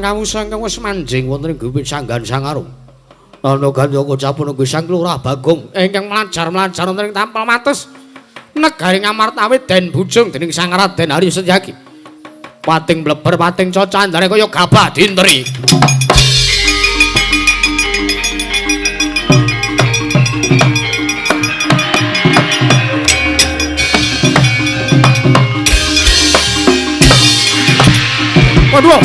kawusa ingkang wis manjing wonten ing Gupit Sanggan Sangarum. Ana gandaka capun Gesang Lurah Bagong ingkang mlajar-mlajar wonten ing Tampel Mates. Negari Ngamartawi den bujung dening Sang Raden Hari Setyaki. Pating bleber pating cocandane kaya gabah dinteri. Waduh.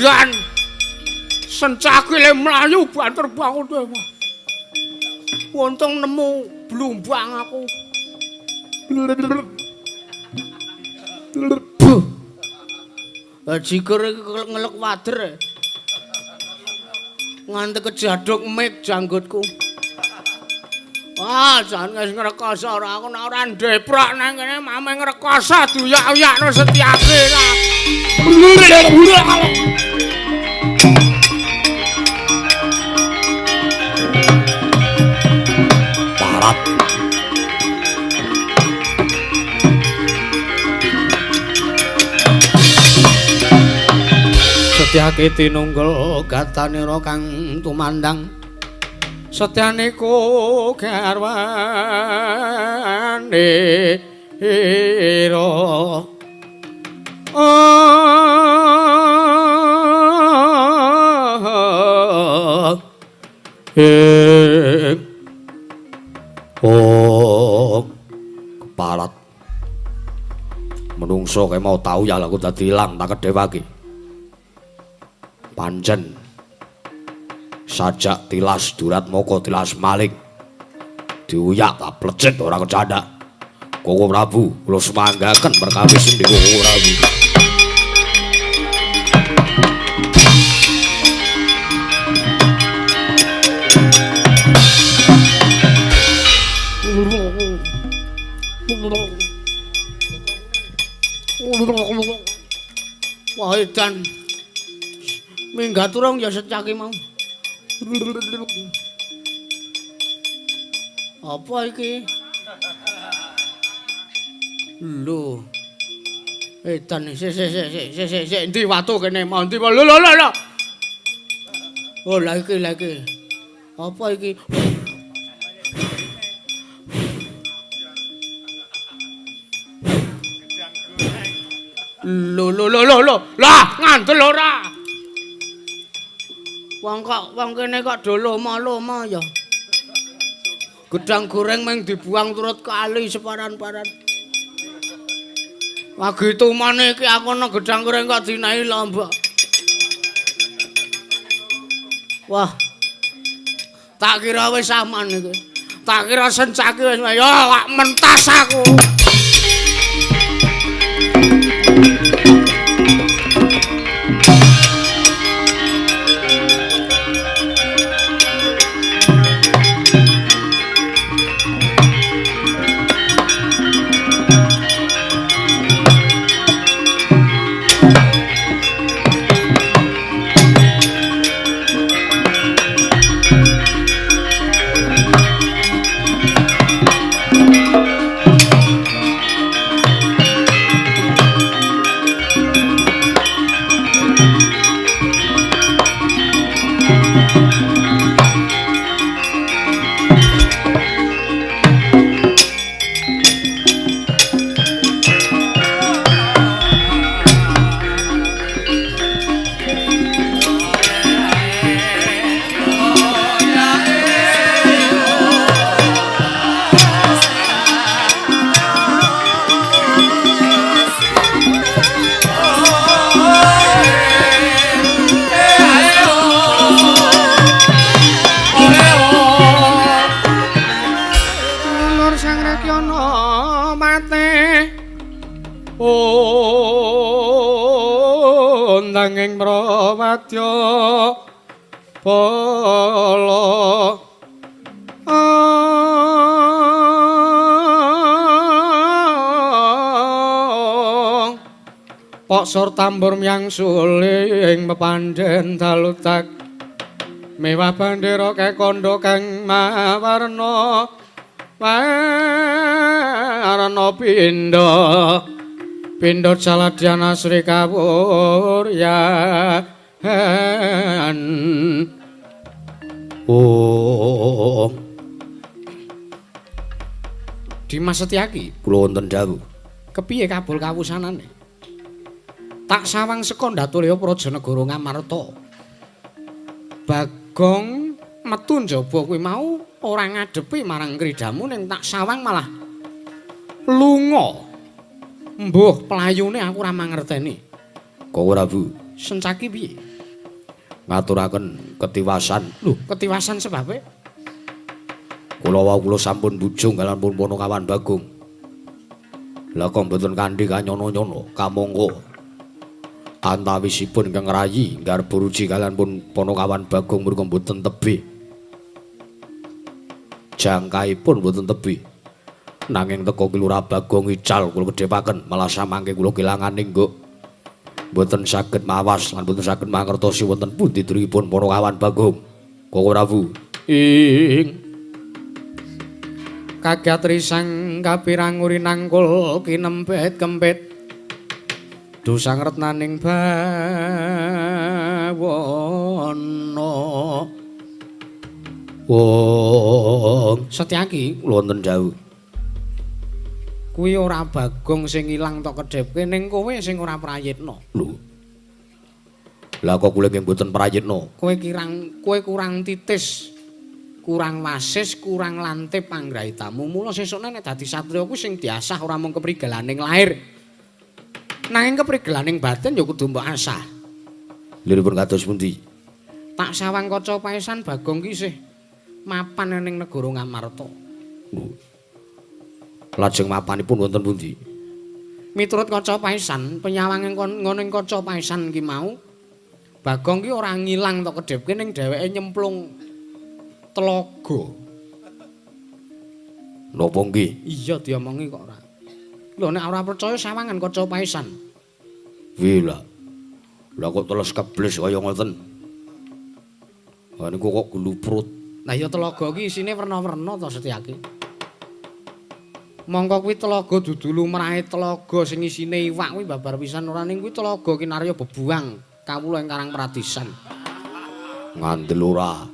Dan sencaki le mlayu banter bangun dewa. Untung nemu blumbang aku. Jigur ngelek wader. Nganti kejaduk mik janggutku. Wah, jan wis ngrekoso ora aku nek ora ndeprok nang kene mame ngrekoso duyak-uyakno Setyaki ra. Parat. Setyaki tinunggal gatanira kang tumandang. Setyane ku garwane ira. Keparat menungso kae mau tau ya aku dadi ilang tak kedhewake pancen sajak tilas durat moko tilas maling diuyak tak plecet ora kecandak. Koko Prabu kula semanggaken perkawis endi Koko Prabu. Wah edan minggat urung ya Setyaki mau. Apa iki? Lho. Edan sik endi watu kene mau endi lho. Oh la iki. Apa iki? Lho. Lah ngandel ora. Wong kene kok do loma-loma ya. Gedang goreng meng dibuang turut kali separan-paran. Lagi tumane iki aku ana gedang goreng kok dinahi lomba. Wah. Tak kira wis aman iki. Tak kira Setyaki wis ya wak mentas aku. nanging pramadya pala Pok sur tambur miyang suling mepandhen dalutak mewah bandera kekondo kang mawarna warna pindha pindha Jaladhyana Sri Kawuryan oh Dimas Setyaki kula wonten dawuh kepiye kabul kawusanane tak sawang seka Ndatulya Prajanegara Ngamarta. Bagong metu njaba kuwi mau ora ngadepi marang kridamu ning tak sawang malah lunga. Mbuh pelayune aku ora mangerteni. Kok ora Bu? Sencaki piye? Ngaturaken ketiwasan. Lho, ketiwasan sebabe? Kula wau kula sampun bujung kaliyan pun Ponokawan Bagong. Lah kok mboten kandhi kanyono-nyono kamangka antawisipun Kang Rayi ngarep buruji kaliyan pun Ponokawan Bagong mriku mboten tebih. Jangkaipun mboten tebih. Nanging teka Kilurah Bagong ical kula kedhepaken malah samangke kula kelangan ningguk. Mboten saged mawas lan mboten saged mangertosi wonten pundi duripun Ponokawan Bagong. Kok ora Bu? Kagatri sang kapiranguri nangkul kinempet kempet dosang retnaning bawana wong Setyaki wonten dawuh kuwi ora Bagong sing ilang tok kedhepke ning kowe sing ora prayitna lho lah kok kula nggih mboten prayitna kowe kurang titis kurang wasis kurang lantip panggrahitamu mula sesuk nek dadi satriya kuwi sing diasah ora mung keprigelaning lair nanging keprigelaning batin ya kudu mbok asah. Liripun kados pundi? Tak sawang kaca paesan Bagong ki isih mapan ning negara Ngamarta. Lajeng mapanipun wonten pundi? Miturut kaca paesan, penyawang ngoning kaca paesan ki mau Bagong ki ora ngilang tok kedhepke ning dheweke nyemplung telaga. Napa nggih? Iya diomongi kok ora. Lho nek ora percaya sawangan kaca paesan. Wila. Lah kok teles keblis kaya ngoten. Ha niku kok gluprut. Lah ya telaga ki isine werna-werna to Setyaki. Mongko kuwi telaga dudu lumrahe telaga sing isine iwak kuwi babar pisan ora ning kuwi telaga kinarya bebuang kawula ing Karang Pratisan. Ngandel ora.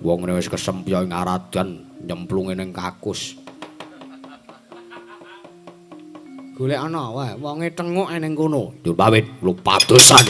Wong wis kesempya ing aradan nyemplunge ning kakus. Golek ana wae, wonge tenguk ning kono. Njur pamit, lu padosan.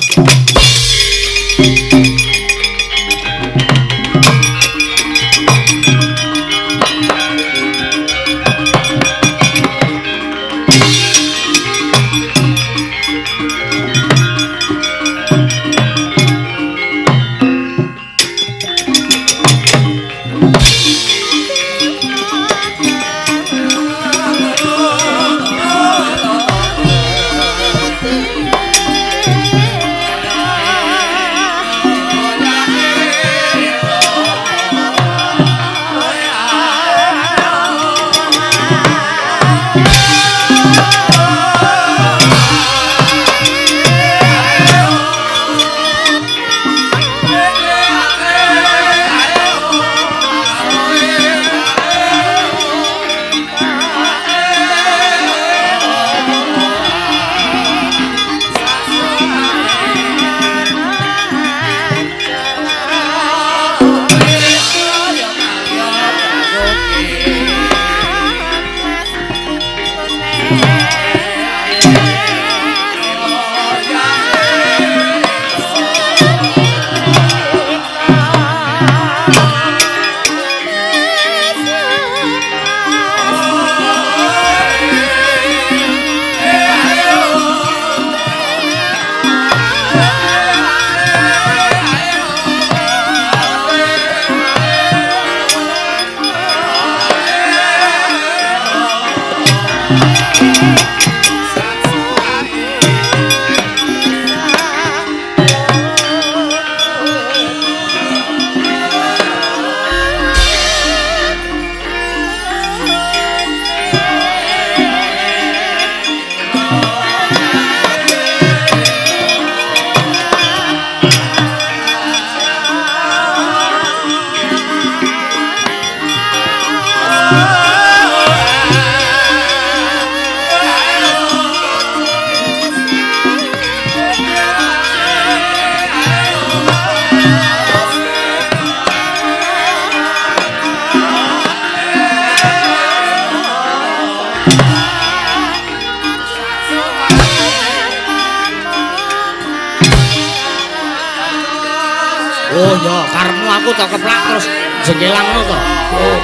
Oh ya, karepmu aku tak keplak terus jengkelang ngono to. Oh.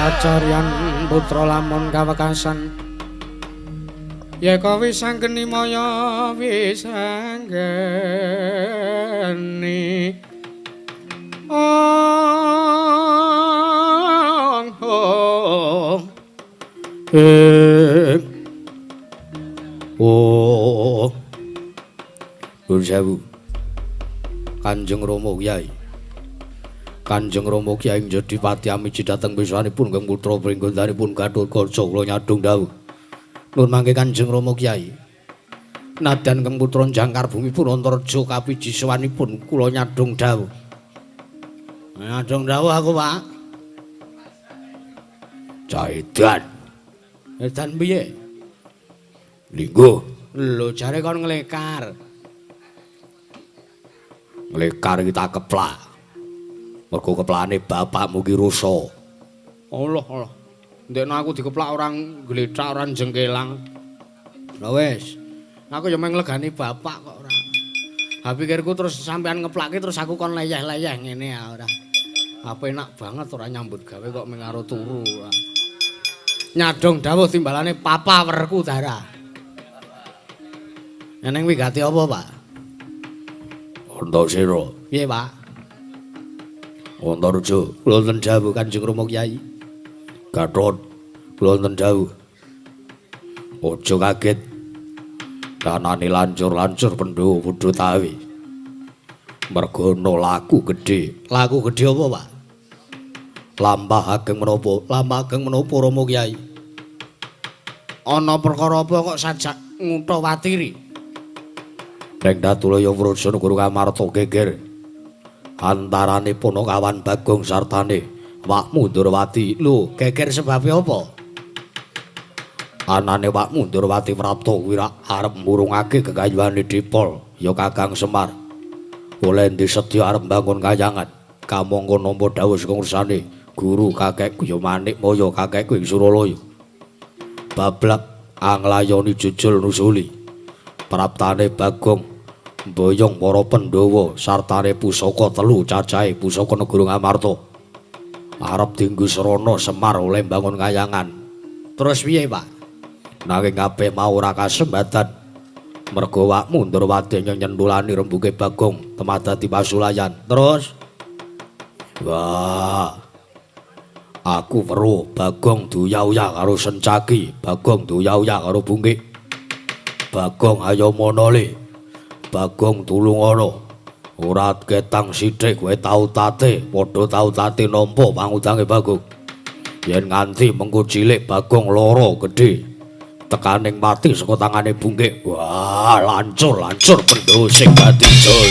Kacarian putra lamun kawekasan ya wis anggeni maya wis anggeni Nuwun sewu Kanjeng Rama Kyai Kanjeng Rama Kyai Jodipati amiji dhateng pisanipun Kang putra pringgondanipun Gatotkaca kula nyadhong dawuh nuwun mangke Kanjeng Rama Kyai nadyan Kang putra Jangkar Bumi pun Antareja kapiji sowanipun kula nyadhong dawuh nyadhong dawuh aku Pak Caidan edan piye linggo lho jare kon nglekar iki tak keplak mergo keplakane bapakmu ki rusa Allah Allah ndekno aku dikeplak orang gletak orang jengkelang lha wis aku ya meng legani bapak kok ora ha pikirku terus sampean ngeplake terus aku kon leyeh-leyeh ngene ya ora apa enak banget ora nyambut gawe kok meng karo turu nyadong dawuh timbalane papa werku darah eneng wigati apa Pak Antasena piye Pak Antareja kula wonten dawuh Kanjeng Rama Kyai Gatot kula wonten dawuh aja kaget kanane lancur-lancur Pandhawa padha tawi merga ana laku gedhe apa Pak lampah ageng menapa Rama Kyai ana perkara apa kok sajak ngutha watiri Reng Datulaya Wraja Negara Kamarta geger antarane Punakawan Bagong sartane Wakmu Ndrawati lho geger sebabe apa anane Wakmu Ndrawati Prapta Wira arep murungake gegayuhane Dipol ya Kakang Semar oleh disedya arep bangun kayangan kamangka nampa dawuh saka ngursane guru kakekku ya Manik Maya kakekku ing Suralaya bablak anglayoni jujul nusuli praptane Bagong mboyong para Pandhawa sartane pusaka telu cacahe pusaka negara Ngamarta arep dienggo Srana Semar oleh bangun kayangan terus piye Pak nanging kabeh mau ora kasembatan merga Wakmu Ndrawati nyentulani rembuge Bagong temadati pasulayan terus wah aku weruh Bagong duyah-uyah karo Sencaki Bagong duyah-uyah karo Bungkik Bagong ayo monole Bagong tulungana ora ketang sithik kowe tau tate padha tau tate nampa pangudange Bagong yen nganti mengko cilik Bagong lara gedhe tekaning mati saka tangane Bungkik wah lancur Pandhawa sing dadi jol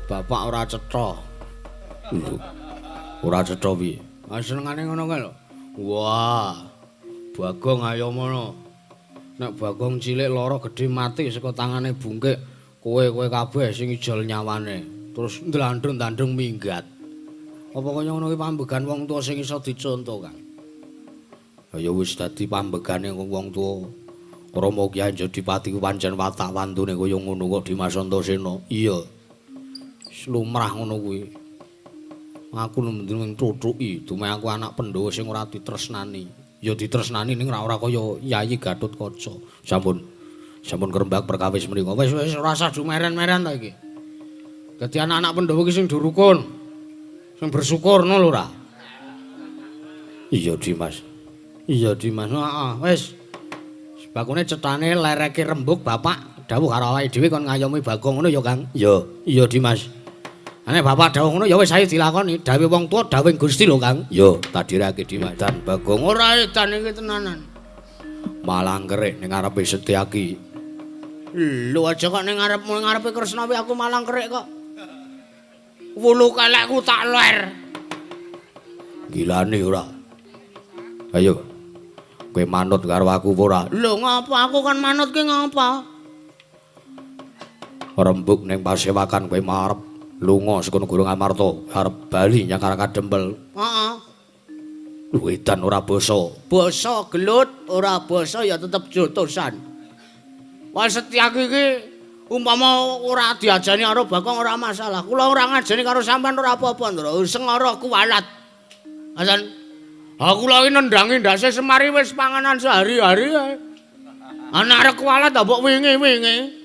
Bapak ora cetha. Ora cetha piye? Senengane ngono kae lho. Wah. Bagong ayo mono. Nek Bagong cilik lara gedhe mati saka tangane Bungkik, kowe kabeh sing ijol nyawane. Terus ndlandreng-ndandreng minggat. Apa kaya ngono ki pambegan wong tuwa sing iso diconto, Kang? Ya wis dadi pambegane wong tuwa. Rama Kyai Jodipati ku pancen watak wantune kaya ngono kok Dimas Antasena. Iya. Lumrah ngono kuwi. Aku mending tuthuki dumeh aku anak Pandhawa sing ora ditresnani. Ya ditresnani ning ora kaya Yayi Gatotkaca. Sampun kerembak perkawis mriku. Wis ora usah dumeren-meren ta iki. Dadi anak-anak Pandhawa ki sing durukun. Sing bersyukur ngono lho ora. Iya Dimas. Heeh, wis. Bakune cetane lereke rembug Bapak dawuh karo awake dhewe kon ngayomi Bagong ngono ya Kang. Iya Dimas. Ane bapak dawuh ngono ya wis ae dilakoni. Dawuh wong tuwa dawuh Gusti lho, Kang. Yo, tak dirake Dimas. Dan Bagong ora edan iki tenanan. Malah ngerik ning ngarepe Setyaki. Lho aja kok ning ngarepe Kresna kuwi aku malang kerik kok. Wulu kelekku tak ler. Gilane ora. Ayo. Kowe manut karo aku ora? Lho ngapa aku kan manut ki ngapa? Rembug ning pasewakan kowe marep lunga saka Gunung Amarta arep bali nyang Kadempel. Heeh. Lho edan ora basa. Basa gelut ora basa ya tetep jotosan. Wah Setyaki iki umpama ora diajani karo Bagong ora masalah. Kula ora ngajeni karo sampean ora apa-apa, Ndra. Sengara kuwalat. Asan. Ha kula iki nendangi ndase Semari wis panganan sehari-hari ae. Ana arek kuwalat ta mbok wingi-wingi.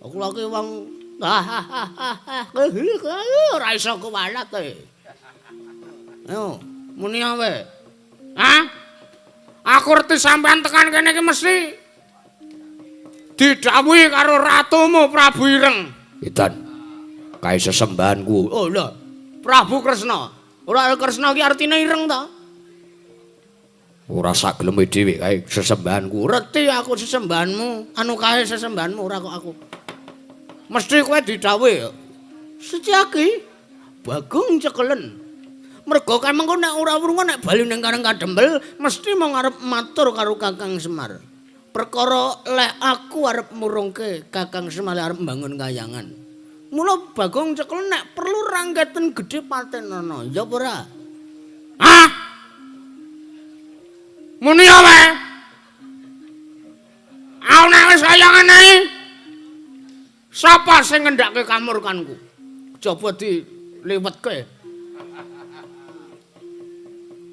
Kula ki wong ora iso kuwalat e. Ayo, muni awe. Hah? Aku ngerti sampean tekan kene iki mesti didhawuhi karo ratumu Prabu Ireng. Edan. Kae sesembahanku. Oh lho, Prabu Kresna. Ora Kresna ki artine ireng ta? Ora sak geleme dhewe kae sesembahanku. Reti aku sesembahanmu, anu kae sesembahanmu ora kok aku. Mesti kowe didhawuhi. Setyaki Bagong cekelen. Mergo kan mengko nek ora wurunga nek bali ning Karang Kadempel mesti mau ngarep matur karo Kakang Semar. Perkara lek aku arep murungke Kakang Semar arep mbangun kayangan. Mula Bagong cekel nek perlu ranggeten gedhe patenana, ya apa ora? Hah? Muni ae. Ana wis kayangan ae. Sapa sing ngendhake kamurkanku? Coba diliwetke.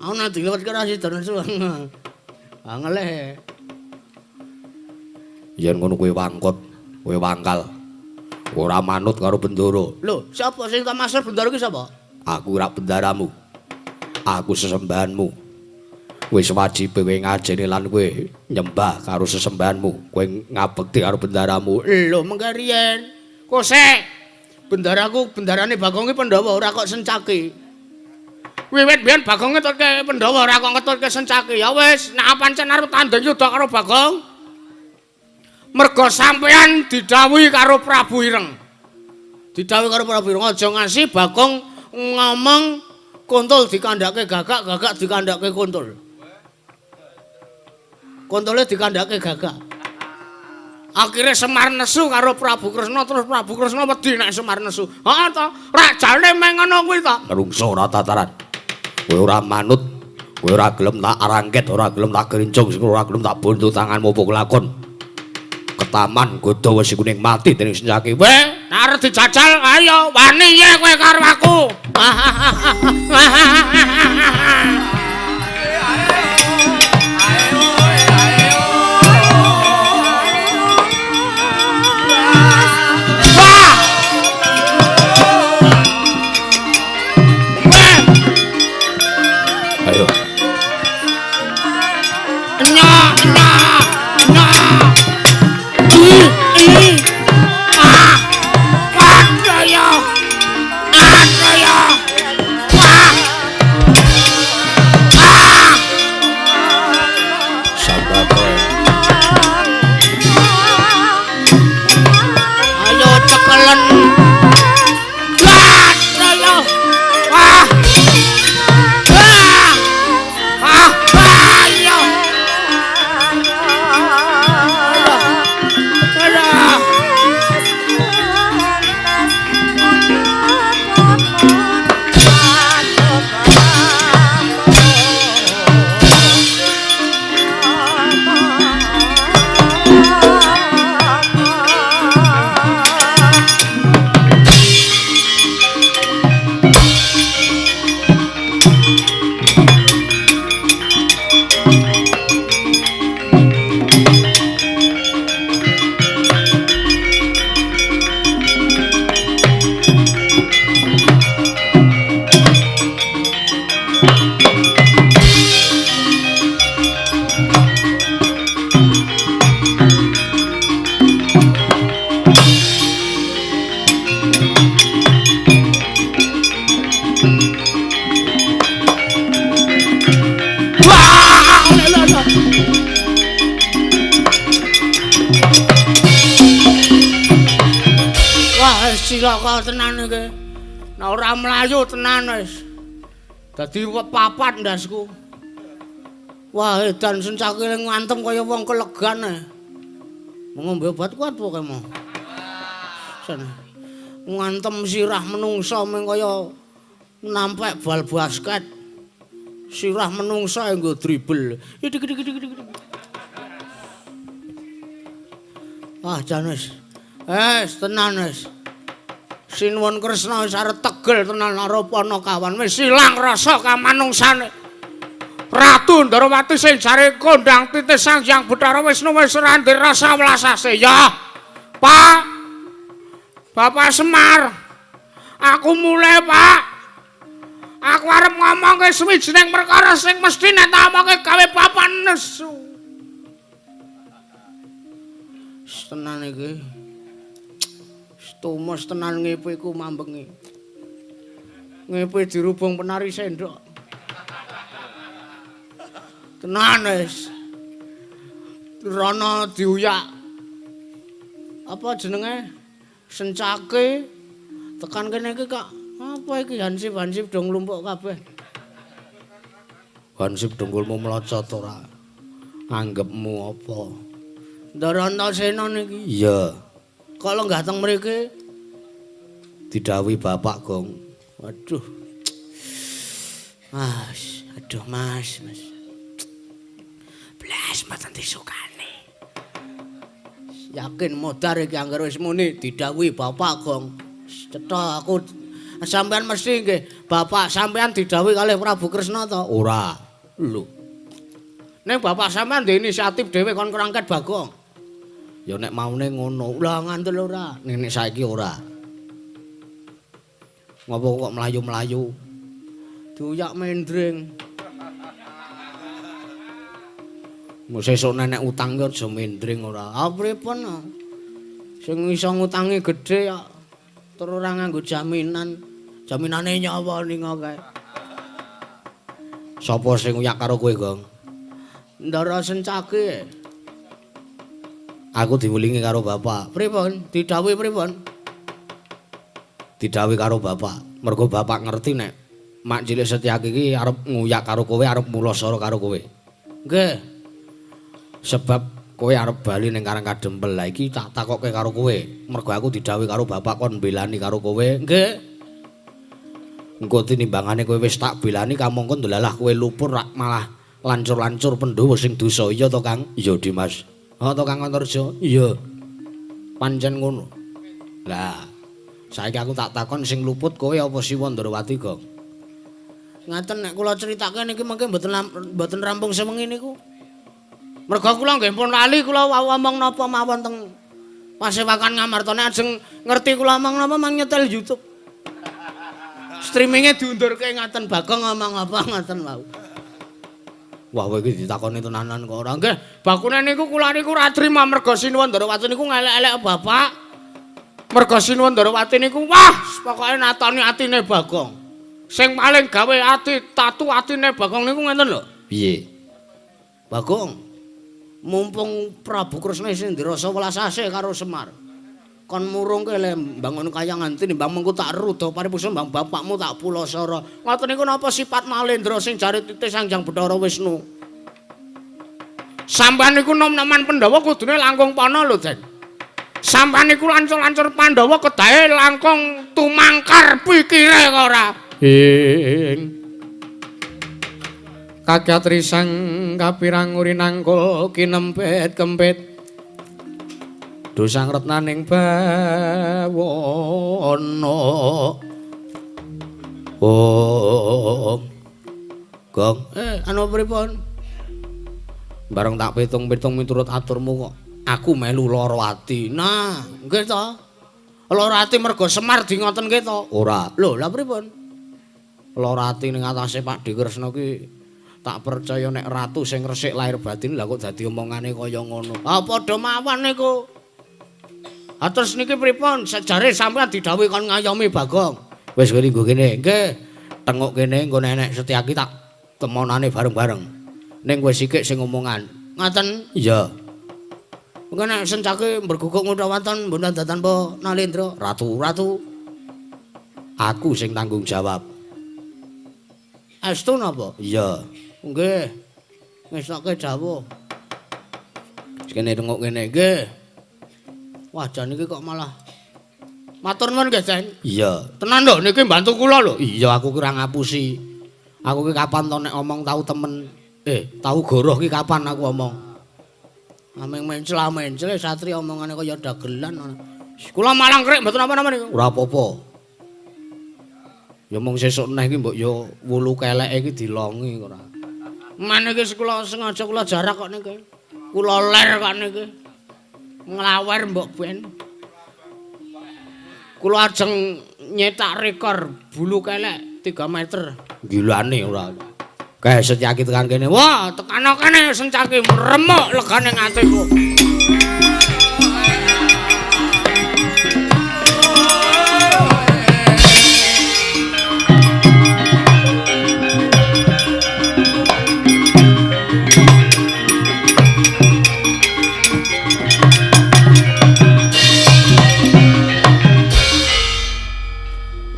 Ana diliwetke ra sidan suweng. Angele. Yen ngono kowe wangkot, kowe wangkal. Ora manut karo Bendara. Lho, sapa sing tak maksud Bendara ki sapa? Aku ora bendaramu. Aku sesembahanmu. Wis wajibe kowe ngajeni lan kowe nyembah karo sesembahanmu. Kowe ngabekti karo bendaramu. Lho, mengke riyen. Kosek. Bendaraku bendarane Bagong ki Pandhawa ora kok Sencaki. Wiwit biyen Bagong ngetutke Pandhawa ora kok ngetutke Sencaki. Ya wis, nek pancen arep tanding yuda karo Bagong. Mergo sampean didhawuhi karo Prabu Ireng. Didhawuhi karo Prabu Ireng aja ngasi Bagong ngomong Kuntul dikandhake Gagak, Gagak dikandhake Kuntul. Kuntule dikandhake Gagak. Akhire Semar nesu karo Prabu Kresna terus Prabu Kresna wedi nek Semar nesu. Heeh to, rajane meng ngono kuwi to. Ngrungso ora tataran. Kowe ora manut, kowe ora gelem tak arangket, ora gelem tak gerincung, ora gelem tak buntu tanganmu opo lakon. Ketaman Godawa Si Kuning mati dening Sencaki. Weh, nek arep dijajal ayo wani ye kowe karo aku. Ayo. cilaka tenan iki. Nek ora mlayu tenan wis. Dadi papat ndasku. Wah, edan sencakile ngantem kaya wong kelegan ae. Ngombe obat kuat pokoke mo. Sana. Ngantem sirah menungsa meng kaya nampek bal basket. Sirah menungsa nggo dribble. Idik. Ah, Janes. Tenan wis. Sinuwun Kresna wis arep tegel tenan arepana kawan wis ilang rasa kamanungsane. Ratu Ndarawati sing jare kondang titis Sang Hyang Bathara Wisnu wis randir rasa welasase. Ya. Pak. Bapak Semar. Aku mulai, Pak. Aku arep ngomongke suwijining perkara sing mesti nek tak omongke gawe bapak nesu. Tenan iki. Tumus tenan ngepe ku mambengi. Ngepe dirubung penari sendok. Tenan wis. Rono diuyak. Apa jenenge? Sencake. Tekan kene iki kok apa iki hansip dong lumpuk kabeh. Hansip dengkulmu melocot ora. Anggepmu apa? Ndarantasena niki. Iya. Kalau nggak teng mriki didhawuhi bapak Gong. Waduh. Aduh Mas. Blas mboten disukani. Yakin modar iki anggere wis muni didhawuhi bapak Gong. Cetha aku sampean mesti nggih bapak sampean didhawuhi kalih Prabu Kresna to? Ora. Lho. Ning bapak sampean ndek inisiatif dhewe kon kerangket Bagong. Ya nek maune ngono, lah ngantel ora. Nek saiki ora. Ngopo kok mlayu-mlayu? Diuyak mendring. Sesuk nek utang ki aja mendring ora. Ah pripun? Sing iso ngutangi gedhe ya terus ora nganggo jaminan. Jaminane nyawa ning kae. Sapa sing uyak karo kowe, Gong? Ndara Sencake. Aku diwulingi karo bapak. Pripun? Didhawuhi pripun? Didhawuhi karo bapak. Mergo bapak ngerti nek Mak Cilik Setyaki iki arep nguyak karo kowe, arep mulasara karo kowe. Nggih. Sebab kowe arep bali ning Karang Kadempel. Lah iki tak takokke karo kowe. Mergo aku didhawuhi karo bapak kon belani karo kowe. Nggih. Engko tinimbangane kowe wis tak belani kamangka ndelalah kowe lupur malah lancur-lancur Pandhawa sing dosa. Iya to, Kang? Iya, Dimas. Oh, to Kang Antarja? Iya. Pancen ngono. Lah, saiki aku tak takon sing luput kowe apa Siwa Ndarawati, Gong? Ngaten nek kula critake niki mengke mboten rampung sewengi niku. Mergo kula nggih pun lali kula ngomong napa mawon teng Pasewakan Ngamartane ajeng ngerti kula omong napa mang nyetel YouTube. Streamingnya diundurke ngaten Bagong ngomong apa ngaten wau. Wah, kowe iki ditakoni tenanan kok ora. Nggih, bakune niku kula niku ora trima merga Sinuwun Ndarawati niku ngelek-elek bapak. Merga Sinuwun Ndarawati niku wah, pokoke natoni atine Bagong. Sing paling gawe ati tatu atine Bagong niku ngenten lho. Piye? Bagong. Mumpung Prabu Kresna isih ndirasa welasase karo Semar. Kon murungke le mbangun kayangan tinimbang mengko tak rudo paripusa mbang bapakmu tak pulasara. Ngoten niku napa sifat Malendra sing jare titis Sang Hyang Bathara Wisnu. Sampeyan niku nom-noman Pandhawa kudune langkung pana lho, Den. Sampeyan niku lancur-lancur Pandhawa kedahe langkung tumangkar pikire kok ora. Kakyat risang kapirang urinangkul kinempet-kempet. Dosang retnaning bawana. Oh. Gong, anu pripun? Bareng tak pitung-pitung miturut aturmu kok. Aku melu lara ati. Nah, nggih to. Lara ati mergo Semar di ngoten nggih to? Ora. Lho, lha pripun? Lara ati ning atase Pak Dikresna ki tak percaya nek ratu sing resik lahir batin lah kok dadi omongane kaya ngono. Ah padha mawon niku. Terus niki pripun? Sejare sampean didhawuhi kon ngayomi Bagong. Wis kowe nggo kene. Nggih. Tenguk kene engko nenek Setyaki tak temonane bareng-bareng. Ning kowe sikik sing omongan. Ngaten? Iya. Engko nek sencake berguguk ngutawaton mbon datan po Nalendra, ratu. Aku sing tanggung jawab. Estu napa? Iya. Nggih. Ngestoke dawuh. Kene rengok ngene nggih. Wah, jan iki kok malah matur nuwun nggih, Jan. Iya. Tenan lho niki mbantu kula lho. Iya, aku kira ngapusi. Aku ki kapan to nek omong tau temen. Tau goroh ki kapan aku omong. Ameng mencel satri omongane kaya dagelan. Kula malang krek mboten apa-apa niku. Ora apa-apa. Ya mung sesuk neh iki mbok ya wulu keleke iki dilongi ora. Men iki kula sengaja kula jarak kok niki. Kula ler kok niki. Nglawer mbok ben. Kula ajeng nyetak rekor bulu kelek 3 meter. Gilane ora. Kae Setyaki tekan kene. Wah, tekan kene Setyaki remuk legane ngatiku.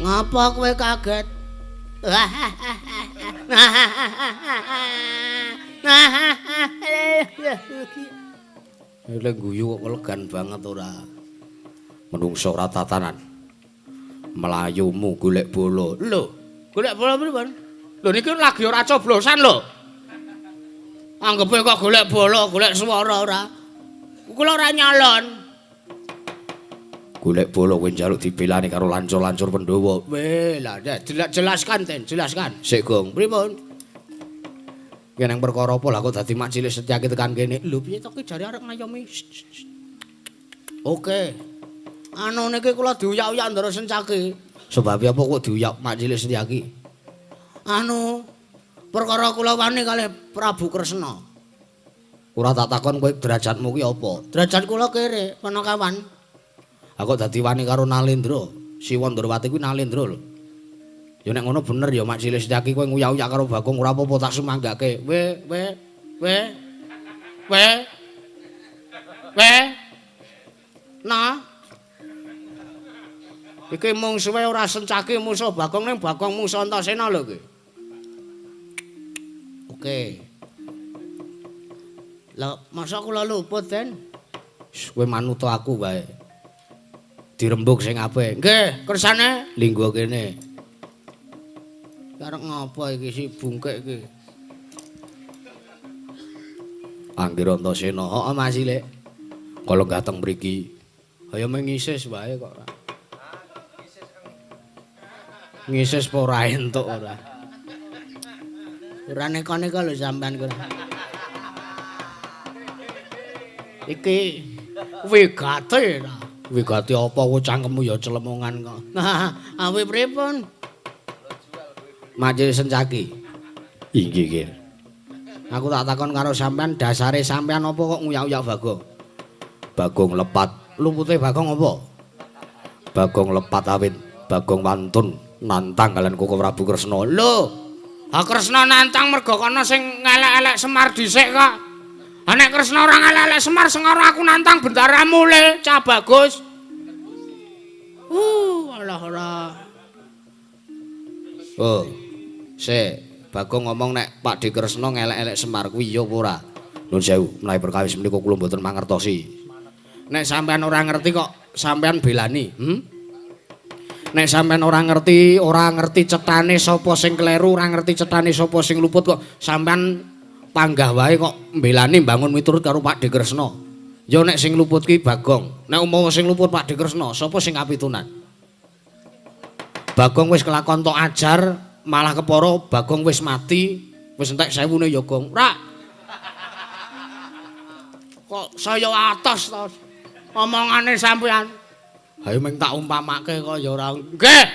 Ngapa kowe kaget? Lha guyu kok elegan banget ora. Menungso ora tatanan. Melayumu golek bola. Lho, golek bola pripun? Lho niki lagi ora coblosan lho. Anggepe kok golek bola, golek swara ora. Kula ora nyalon. Golek bola kowe njaluk dibelani karo lancur-lancur Pandhawa. Weh, lah jelaskan ten, jelaskan. Sik Gong, pripun? Yen nang perkara apa lah kok dadi mak cilik Setyaki tekan kene. Lho piye to ki jare arek ngayomi. Oke. Anu niki kula diuyak-uyak ndara Setyaki. Sebab apa kok diuyak mak cilik Setyaki? Anu perkara kula wani kalih Prabu Kresna. Ora tak takon kowe derajatmu ki apa? Derajat kula kere, Panakawan. Aku dadi wani karo Nalendra. Siwa Ndrawati kuwi Nalendra lho. Ya nek ngono bener ya mak cilik Setyaki kowe nguyak-uyak karo Bagong ora apa-apa tak sumanggake. We. Nah. Iki mung suwe ora Setyaki musuh Bagong ning Bagong musuh Antasena lho iki. Oke. Lah masa kula luput Den? Kowe manut aku wae. Dirembuk sing apik. Nggih, kersane linggo kene. Karek ngapa iki si bungkek iki? Anggir Antasena, heeh Mas Cilik. Kala gateng mriki. Kaya mengisis wae kok ora. Ngisis apa ora entuk ora. Ora neka-neka lho sampean kok. Iki wigate ta. Wigati apa kok cangkemmu ya celemongan kok. Nah, awe pripun? Maje Setyaki. Inggih, Kir. Aku tak takon karo sampean, dasare sampean apa kok nguyak-uyak Bagong? Bagong lepat. Lumpute Bagong apa? Bagong lepat awit, Bagong wantun nantang kalian Koko Prabu Kresna. Lho, ha Kresna nantang mergo kana sing ngelek-elek Semar dhisik kok. Nek Kresna ora ngelek-elek Semar sengara aku nantang bendaramu le, Cah Bagus. Alah ora. Oh. Sik, Bagong ngomong nek Pak Di Kresna ngelek-elek Semar kuwi ya apa ora? Nuwun sewu, menawi perkawis menika kula mboten mangertosi. Nek sampean ora ngerti kok sampean belani, Nek sampean ora ngerti cetane sapa sing kleru, ora ngerti cetane sapa sing luput kok sampean panggah wae kok mbelani bangun miturut karo Pak Di Kresna. Ya nek sing luput ki Bagong. Nek umpama sing luput Pak Di Kresna, sapa sing kapitunan? Bagong wis kelakon tok ajar, malah kepara Bagong wis mati, wis entek 1000-ne ya Gong. Rak. Kok saya atos to omongane sampean. Hayo mung tak umpamake kok ya ora. Nggih.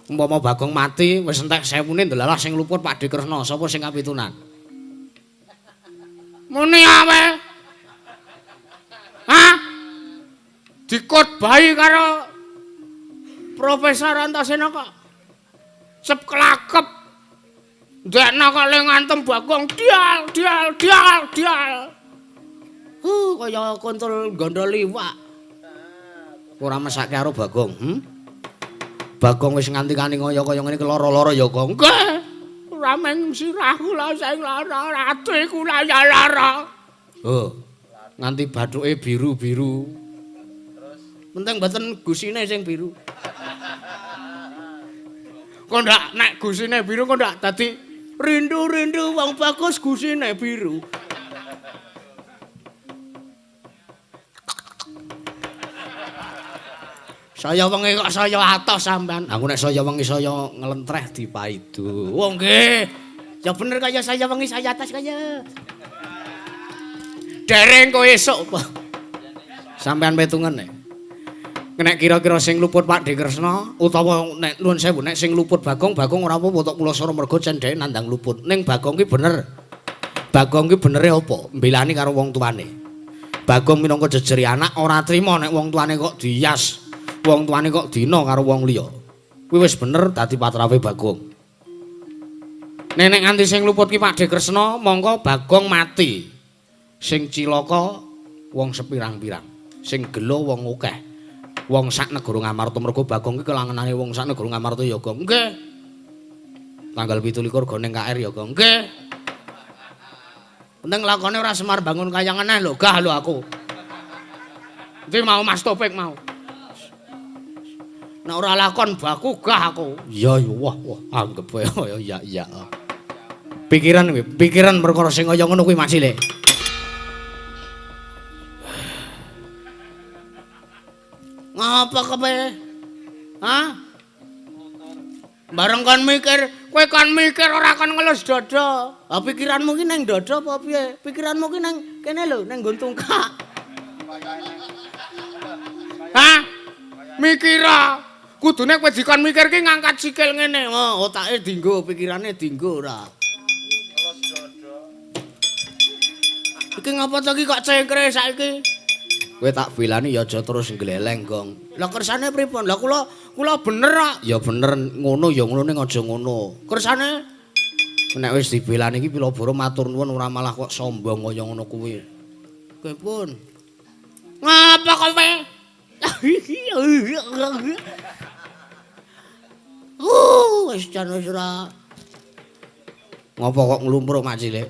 Umpama Bagong mati wis entek 1000-ne ndelalah sing luput Pak Di Kresna, sapa sing kapitunan? Muni awe. Hah? Dikotbahi karo Profesor Antasena kok seklakep ndekna kok le ngantem Bagong dial. Kaya kontrol gondol liwak. Ora mesake karo Bagong. Bagong wis nganti-kani kaya ngene iki lara-lara ya kok. Nggih. Ora mung sirahku la sing lara, atiku la ya lara. Nganti bathuke biru-biru. Terus penting mboten gusine sing biru. Kok ndak nek gusine biru kok ndak dadi rindu-rindu wong bagus gusine biru. Saya wengi kok saya atos sampean. Aku nek saya wengi saya nglentreh dipaidu. Oh nggih. Ya bener kaya saya wengi saya atas kaya. Dereng kok esuk. Sampean petungan nek. Nek kira-kira sing luput Pak De Kresna utawa nek nuwun sewu nek sing luput Bagong ora apa-apa tok kula sora mergo cendheke nandang luput. Ning Bagong ki bener. Bagong ki benere apa? Mbelani karo wong tuane. Bagong minangka jejeri anak ora trima nek wong tuane kok dias. Wong tuane kok dina karo wong liya. Kuwi wis bener dadi patrawe Bagong. Nek nganti sing luput ki Pak De Kresna mongko Bagong mati. Sing cilaka wong sepirang-pirang. Sing gelo wong akeh. Wong sak negara Ngamarta mergo Bagong ki kelangenane wong sak negara Ngamarta ya, Gong. Nggih. Tanggal 17 go ning KR ya, Gong. Nggih. Penting lakone ora Semar bangun kayangan ae lho, gah lho aku. Iki mau Mas Topik mau. Nek ora lakon baku gah aku. Iya wah anggep wae ya. Pikiran perkara sing kaya ngono kuwi Mas Ile. Ngapa kowe? Hah? Bareng kon mikir, kowe kon mikir ora kon ngelus dada. Ha pikiranmu ki ning dada apa piye? Pikiranmu ki ning kene lho, ning nggon tungkak. Hah? Mikira. Kudune kowe dikon mikir ki ngangkat sikil ngene. Oh, otake dienggo, pikirane dienggo ora. Ngelus dada. Iki ngapa to ki kok cengkre saiki? Kowe tak bilani ya aja terus gleleng, Gong. Lah kersane pripun? Lah kula bener kok. Ya bener ngono ya ngono ning aja ngono. Kersane nek wis dibelani iki pila-pira matur nuwun ora malah kok sombong kaya ngono kuwi. Kowe pun. Ngapa kowe? Wis jan wis ora. Ngapa kok nglumpuk Mak Cilik?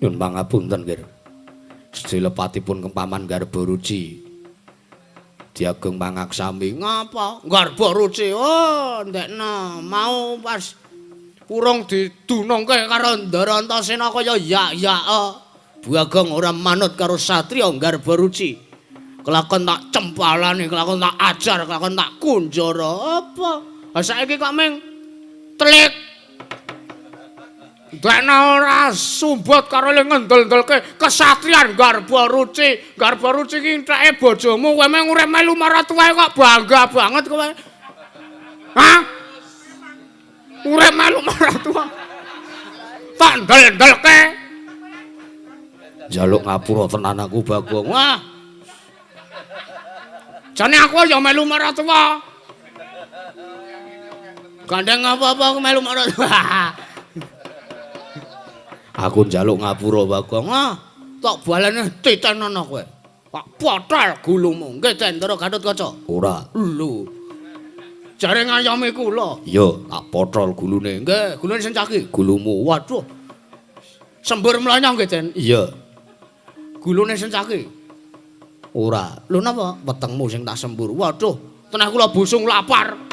Nyun pangapunten, Nggih. Dilepatipun kempaman Garba Ruci Diageng Pangaksami. Ngapa? Garba Ruci. Oh, ndekno mau pas urung didunungke karo Ndara Antasena kaya yak-yak. Bagong ora manut karo satriya Garba Ruci. Kelakon tak cempalani, kelakon tak ajar, kelakon tak kunjara. Apa? Ha saiki kok ming telik. Dana ora sumbut karo le ngendel-ndelke kesatrian Garba Ruci. Garba Ruci ki entheke bojomu, kowe mung urip melu marang tuwae kok bangga banget kowe. Hah? Urip melu marang tuwa. Tak ndel-ndelke. Jaluk ngapura tenan aku Bagong. Wah. Jane aku ya melu marang tuwa. Gandeng apa-apa aku melu marang tuwa. Aku njaluk ngapura Bagong. Tak balene titenono kowe. Pak potel gulumu. Nggih, Cendra Gatotkaca. Ora. Lho. Jare ngayomi kula. Iya, tak potol gulune. Nggih, gulune sing caki. Gulumu. Waduh. Sembur mlanyong nggih, Den. Iya. Gulune sing caki. Ora. Lho napa? Wetengmu sing tak sembur. Waduh, tenan kula busung lapar.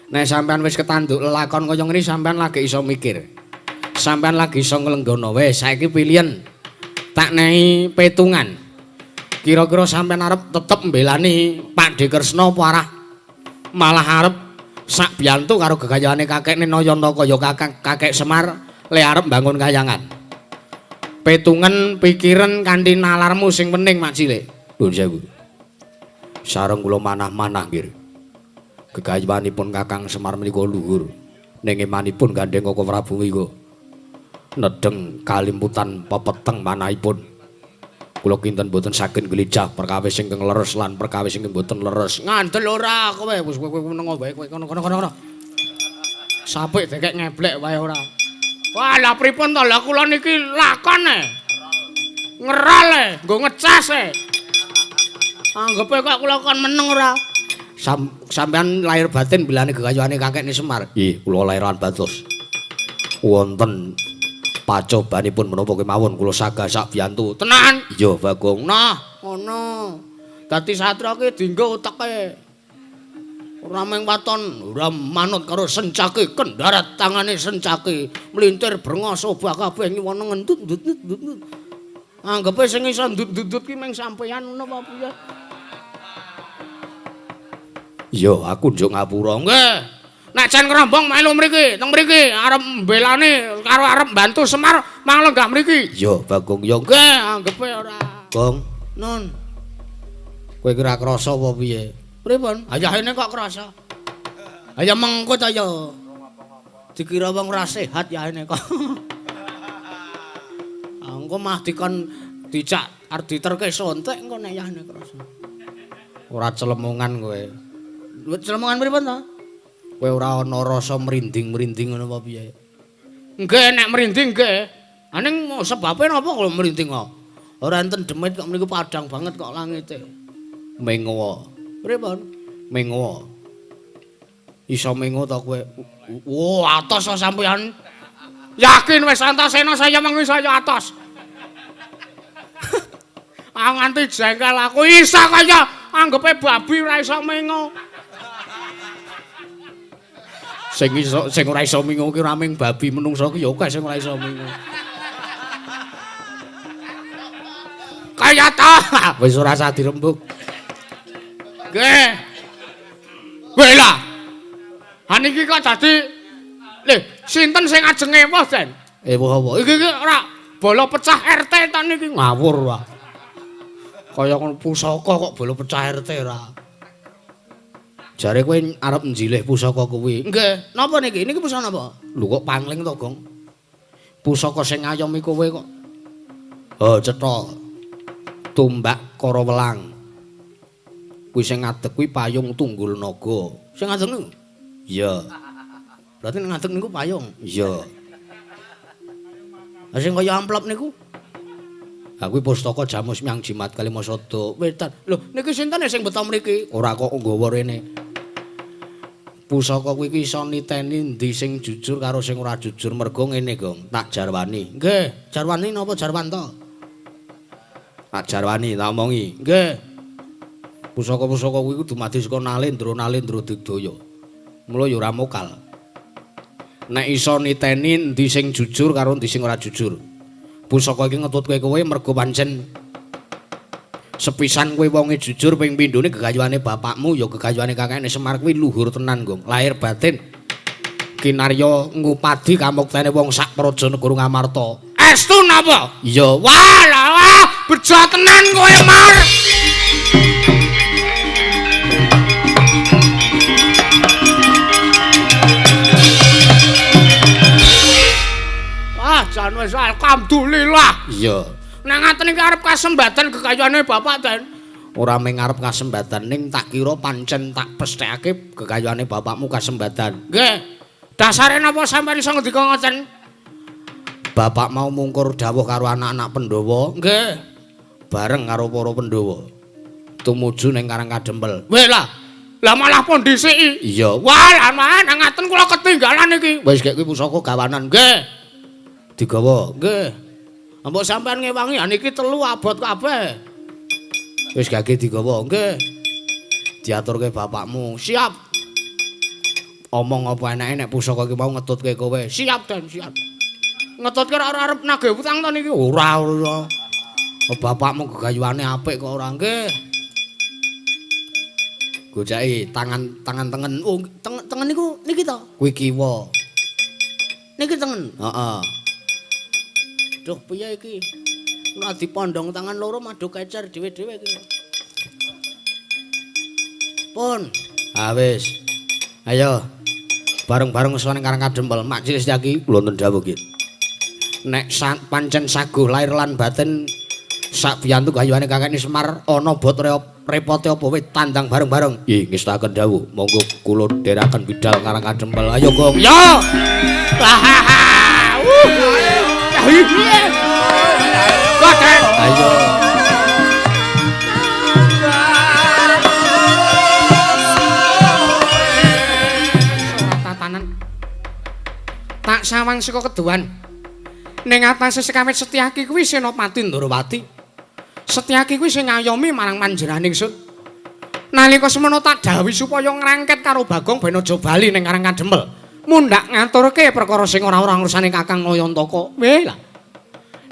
Nek sampean wis ketanduk lelakon kaya ngene sampean lagi iso mikir. Sampean lagi iso nglenggono. Wes saiki pilihan. Tak nehi petungan. Kira-kira sampean arep tetep mbelani Pak De Kresna apa arah malah arep sak biyantu karo gegayane kakekne Nayantaka ya kakek Semar le arep bangun kayangan. Petungan pikiran kanthi nalarmu sing penting Mak Cilik. Nuwun sewu. Sareng kula manah-manah nggih. Gegayanipun Kakang Semar menika luhur. Ning emanipun gandeng Koko Prabu menika nedeng kalimputan pepeteng manahipun. Kula kinten boten saged gelijah perkawis ingkang leres lan perkawis ingkang boten leres. Ngandel ora kowe wis kowe menengo wae kowe kono. Sapik dekek ngeblek wae ora. Wah, lha pripun to? Lah kula niki lakon e. ngerale, nggo ngecase. Anggepe kok kula kon meneng ora. Sampeyan lahir batin bilane gegayuhane kakekne Semar. Nggih, kula lahiran batos. Wonten pacobanipun menapa kemawon kula sagah biyantu. Tenan? Iya, Bagong. Nah, ngono. Dadi satra ki dienggo uteke. Ora mung waton, ora manut karo sencake kendharat tangane sencake, mlintir brengos obah kabeh nyuwun ngendut. Anggepe sing iso ndut-ndut ki mung sampeyan ngono apa piye? Iya, aku njuk ngapura. Nggih. Nek jan Kerombong melu mriki, teng mriki arep mbelani karo arep bantu Semar manglo gak mriki. Iya, Bagong. Ya nggih, anggepe ora. Gong, Nun. Kowe kira krasa apa piye? Pripun? Ayahene kok krasa. Aya mengko ta ya. Dikira wong ora sehat yahene kok. Engko mah dikon dicak arep diterke sontek engko nek yahene krasa. Ora celemongan kowe. Celemongan pripun to? Kowe ora ana rasa merinding-merinding ngono apa piye? Nggih, nek merinding nggih. Aning sebabe napa kok merinding kok? Ora enten demit kok mriku padang banget kok langite. Mengo. Pripun? Mengo. Iso mengo ta kowe? Oh, atos sampean. Yakin wis Antasena saya mengi saya atos. Nganti jengkel aku isa kaya anggepe babi ora iso mengo. Sing ora iso mengo ki ora mung babi menungso ki ya akeh sing ora iso mengo. Kaya ta wis ora usah dirembug. Nggih. Kowe lah. Ha niki kok dadi lho, sinten sing ajeng ewoh, Den? Ewoh apa? Iki ora bola pecah RT ta niki ngawur wae. Kaya pusaka kok bola pecah RT ora. Jare kowe arep njilih pusaka kuwi. Nggih, napa niki? Niki pusaka napa? Lho kok pangling to, Gong? Pusaka sing ayom iku kowe kok. Oh, cetha. Tumbak Kara Welang. Kuwi sing ngadeg kuwi payung Tunggul Naga. Sing ngadeg niku? Iya. Berarti ning ngadeg niku payung. Iya. Lah sing kaya amplop niku? Ha kuwi pustaka Jamus Myang Jimat Kalimasada Wetan. Lho, niki sinten sing beto mriki? Ora kok nggawa rene. Pusaka kuwi iso niteni ndi sing jujur karo sing ora jujur mergo ngene, Gong. Tak jarwani. Nggih, jarwani napa Jarwanto? Tak jarwani tak omongi. Nggih. Pusaka-pusaka kuwi kudu dumadi saka Nalendra Digdaya. Mula ya ora mokal. Nek iso niteni ndi sing jujur karo ndi sing ora jujur. Pusaka iki ngetutke kowe mergo pancen sepisan kowe wonge jujur ping pindhone gegayuhane bapakmu ya gegayuhane kakekne Semar kuwi luhur tenan, Gong. Lahir batin kinarya ngupadi kamuktene wong sak praja negara Ngamarta. Estu napa? Iya. Walah, bejo tenan kowe, Mar. Jan wis alhamdulillah. Iya. Nek ngaten iki arep kasembatan gegayuhane bapak, Den. Ora mung arep kasembatan ning tak kira pancen tak pesthekake gegayuhane bapakmu kasembatan. Nggih. Dasare napa sampeyan iso ngendika ngoten? Bapak mau mungkur dawuh karo anak-anak Pandhawa. Nggih. Bareng karo para Pandhawa. Tumuju ning Karang Kadempel. Weh lah. Lah malah pon dhisiki. Iya. Wah, nang ngaten kula ketinggalan iki. Wis gek kuwi pusaka gawanan. Nggih. Digawa, nggih. Mbok sampean ngewangi niki 3 abot kabeh. Wis gage digawa, nggih. Diaturke bapakmu, siap. Omong apa enake nek pusaka iki mau ngetutke kowe. Siap, Den, siap. Ngetutke ora arep nagih utang to niki? Ora. Bapakmu gegayuhane apik kok ora, nggih. Gojaki tangan tengen. Oh, tengen niku niki to? Kuwi kiwa. Niki tengen. Heeh. Duh piye iki? Ora dipondhong tangan loro madu kecer dhewe-dhewe iki. Pun. Ha wis. Ayo. Bareng-bareng suwane Karang Kadempel. Majelis iki kula nuwun dawuh nggih. Nek pancen saguh lahir lan batin sak biyantu gayuhane kakekne Semar ana bot repote apa wis tandang bareng-bareng. Nggih, ngestaken dawuh. Monggo kula dherekaken bidal Karang Kadempel. Ayo, Gong. Yo. Koten. Ayo. Tatanan. Tak sawang saka keduan. Ning atase sekawit Setyaki kuwi Senopati Ndrawati. Setyaki kuwi sing ngayomi marang panjenenganing ingsun. Nalika semana tak dawuhi supaya ngrangket karo Bagong ben aja bali ning Karang Kadempel. Mundhak ngaturke perkara sing ora urusanane Kakang Nayantaka. Weh lah.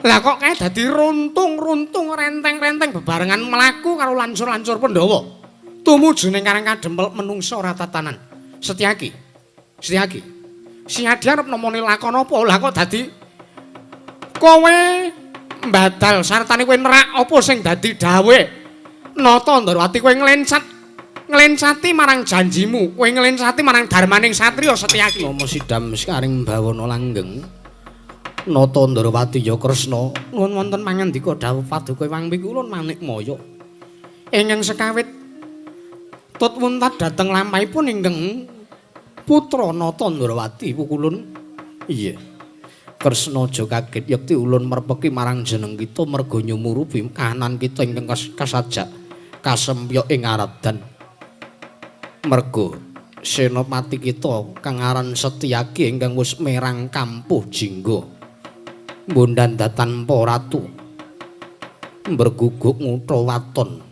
Lah kok kae dadi runtung-runtung renteng-renteng bebarengan mlaku karo lancur-lancur Pandhawa. Tumuju ning Karang Kadempel menungsa ora tatanan. Setyaki. Setyaki. Si Adi arep nemoni lakon apa? Lah kok dadi kowe mbadal sartane kowe nerak apa sing dadi dawuhe Nata Ndrawati kowe nglencati marang janjimu, kowe nglencati marang darmaning satriya Setyaki. Mama sidam sekaring bawana langgeng. Nata Ndrawati ya Kresna, nuwun wonten pangandika dawuh paduka wangwi kulon manikmaya. Ingkang sekawit tut wuntat dhateng lampahipun ingkang putra Nata Ndrawati pukulun. Iya. Kresna aja kaget yekti ulun merpeki marang jeneng kita merga nyumurupi kahanan kita ingkang kasajak kasempya ing aradan. Merga senopati kita kang aran Setyaki ingkang wis merang kampuh jingga. Bondan datan pa ratu. Berguguk ngutra waton.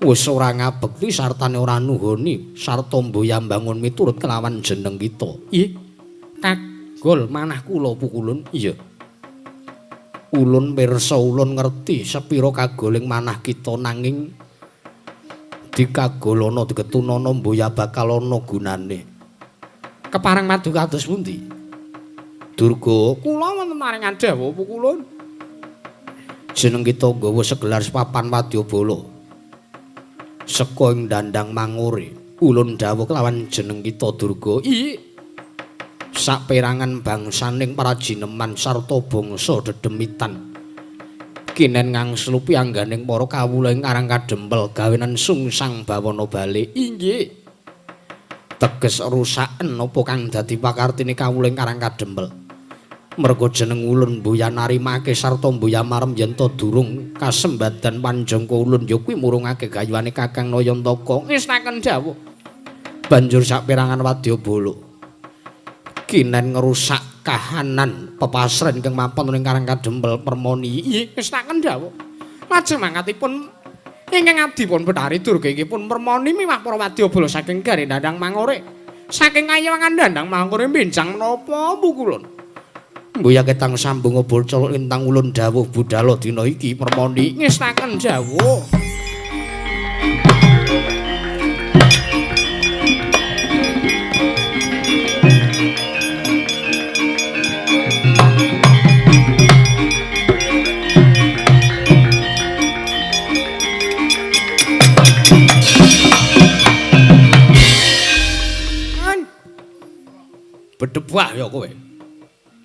Wis ora ngabekti sartane ora nuhoni sarta mboyambangun miturut kelawan jeneng kita. Ih, Gol manah kula pukulun. Iya. Ulun pirsa ulun ngerti sepira kagoling manah kita nanging dikagolana diketunana mboya bakal ana gunane. Kepareng madu kados pundi? Durga, kula wonten maringan dawuh pukulun. Jeneng kita nggawa segelar papan wadyabala. Seka ing Dandang Mangure, ulun dawuh kelawan jeneng kita Durga. Iya. Saperangan bangsaning parajineman sarta bangsa dedemitan kinen ngangslupi angganing para kawula ing Karang Kadempel gawenan sungsang bawana bali. Inggih teges rusaken apa kang dadi pakartine kawula ing Karang Kadempel merga jeneng ulun mboya narimake sarta mboya marem yen ta durung kasembadan panjangka ulun ya kuwi murungake gayuhane Kakang Nayantaka. Ngestaken dawuh banjur saperangan wadyabala kinen ngerusak kahanan pepasren ingkang mapan ing Karang Kadempel permoni. Ngestaken dawuh. Lajeng mangkatipun ingkang adipun Betari Durga inggih pun permoni miwah para wadyabala saking Gari Dandang Mangure. Saking kayangan Dandang Mangure benjang menapa pukulun. Mboya ketang sambung obol colok lintang ulun dawuh budhal dina iki permoni. Ngestaken dawuh. Bedebah ya kowe.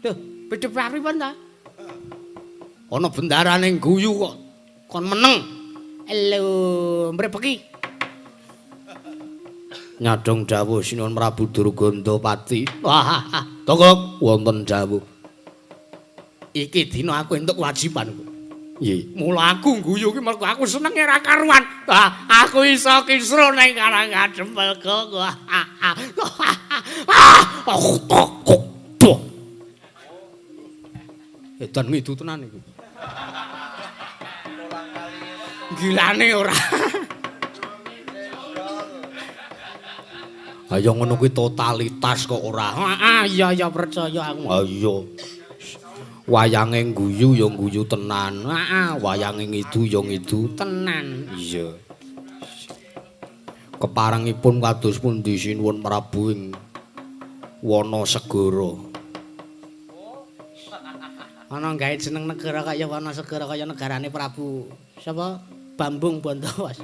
Lho, bedebah pripun ta? Ana bendarane guyu kok kon meneng. Lho, mrepeki. Nyadong dawuh Sinuwun Prabu Durgandapati. Wah, tonggo wonten dawuh. Iki dina aku entuk kewajibanku. Nggih. Mula aku guyu ki mergo aku seneng ora karuan. Aku iso kisru ning Karang Kadempel kok. Edan ngidu tenan iku. Gilane ora. Ayo ngono kuwi totalitas kok ora. Iya percaya aku. Iya. Wayange guyu ya guyu tenan. Wayange ngidu ya ngidu tenan. Iya. Keparengipun kados pundi Sinuwun Prabu ing Wana Segara. Ana gawe jeneng negara kaya Wana Segara kaya negarane Prabu sapa? Bambung Bantawas.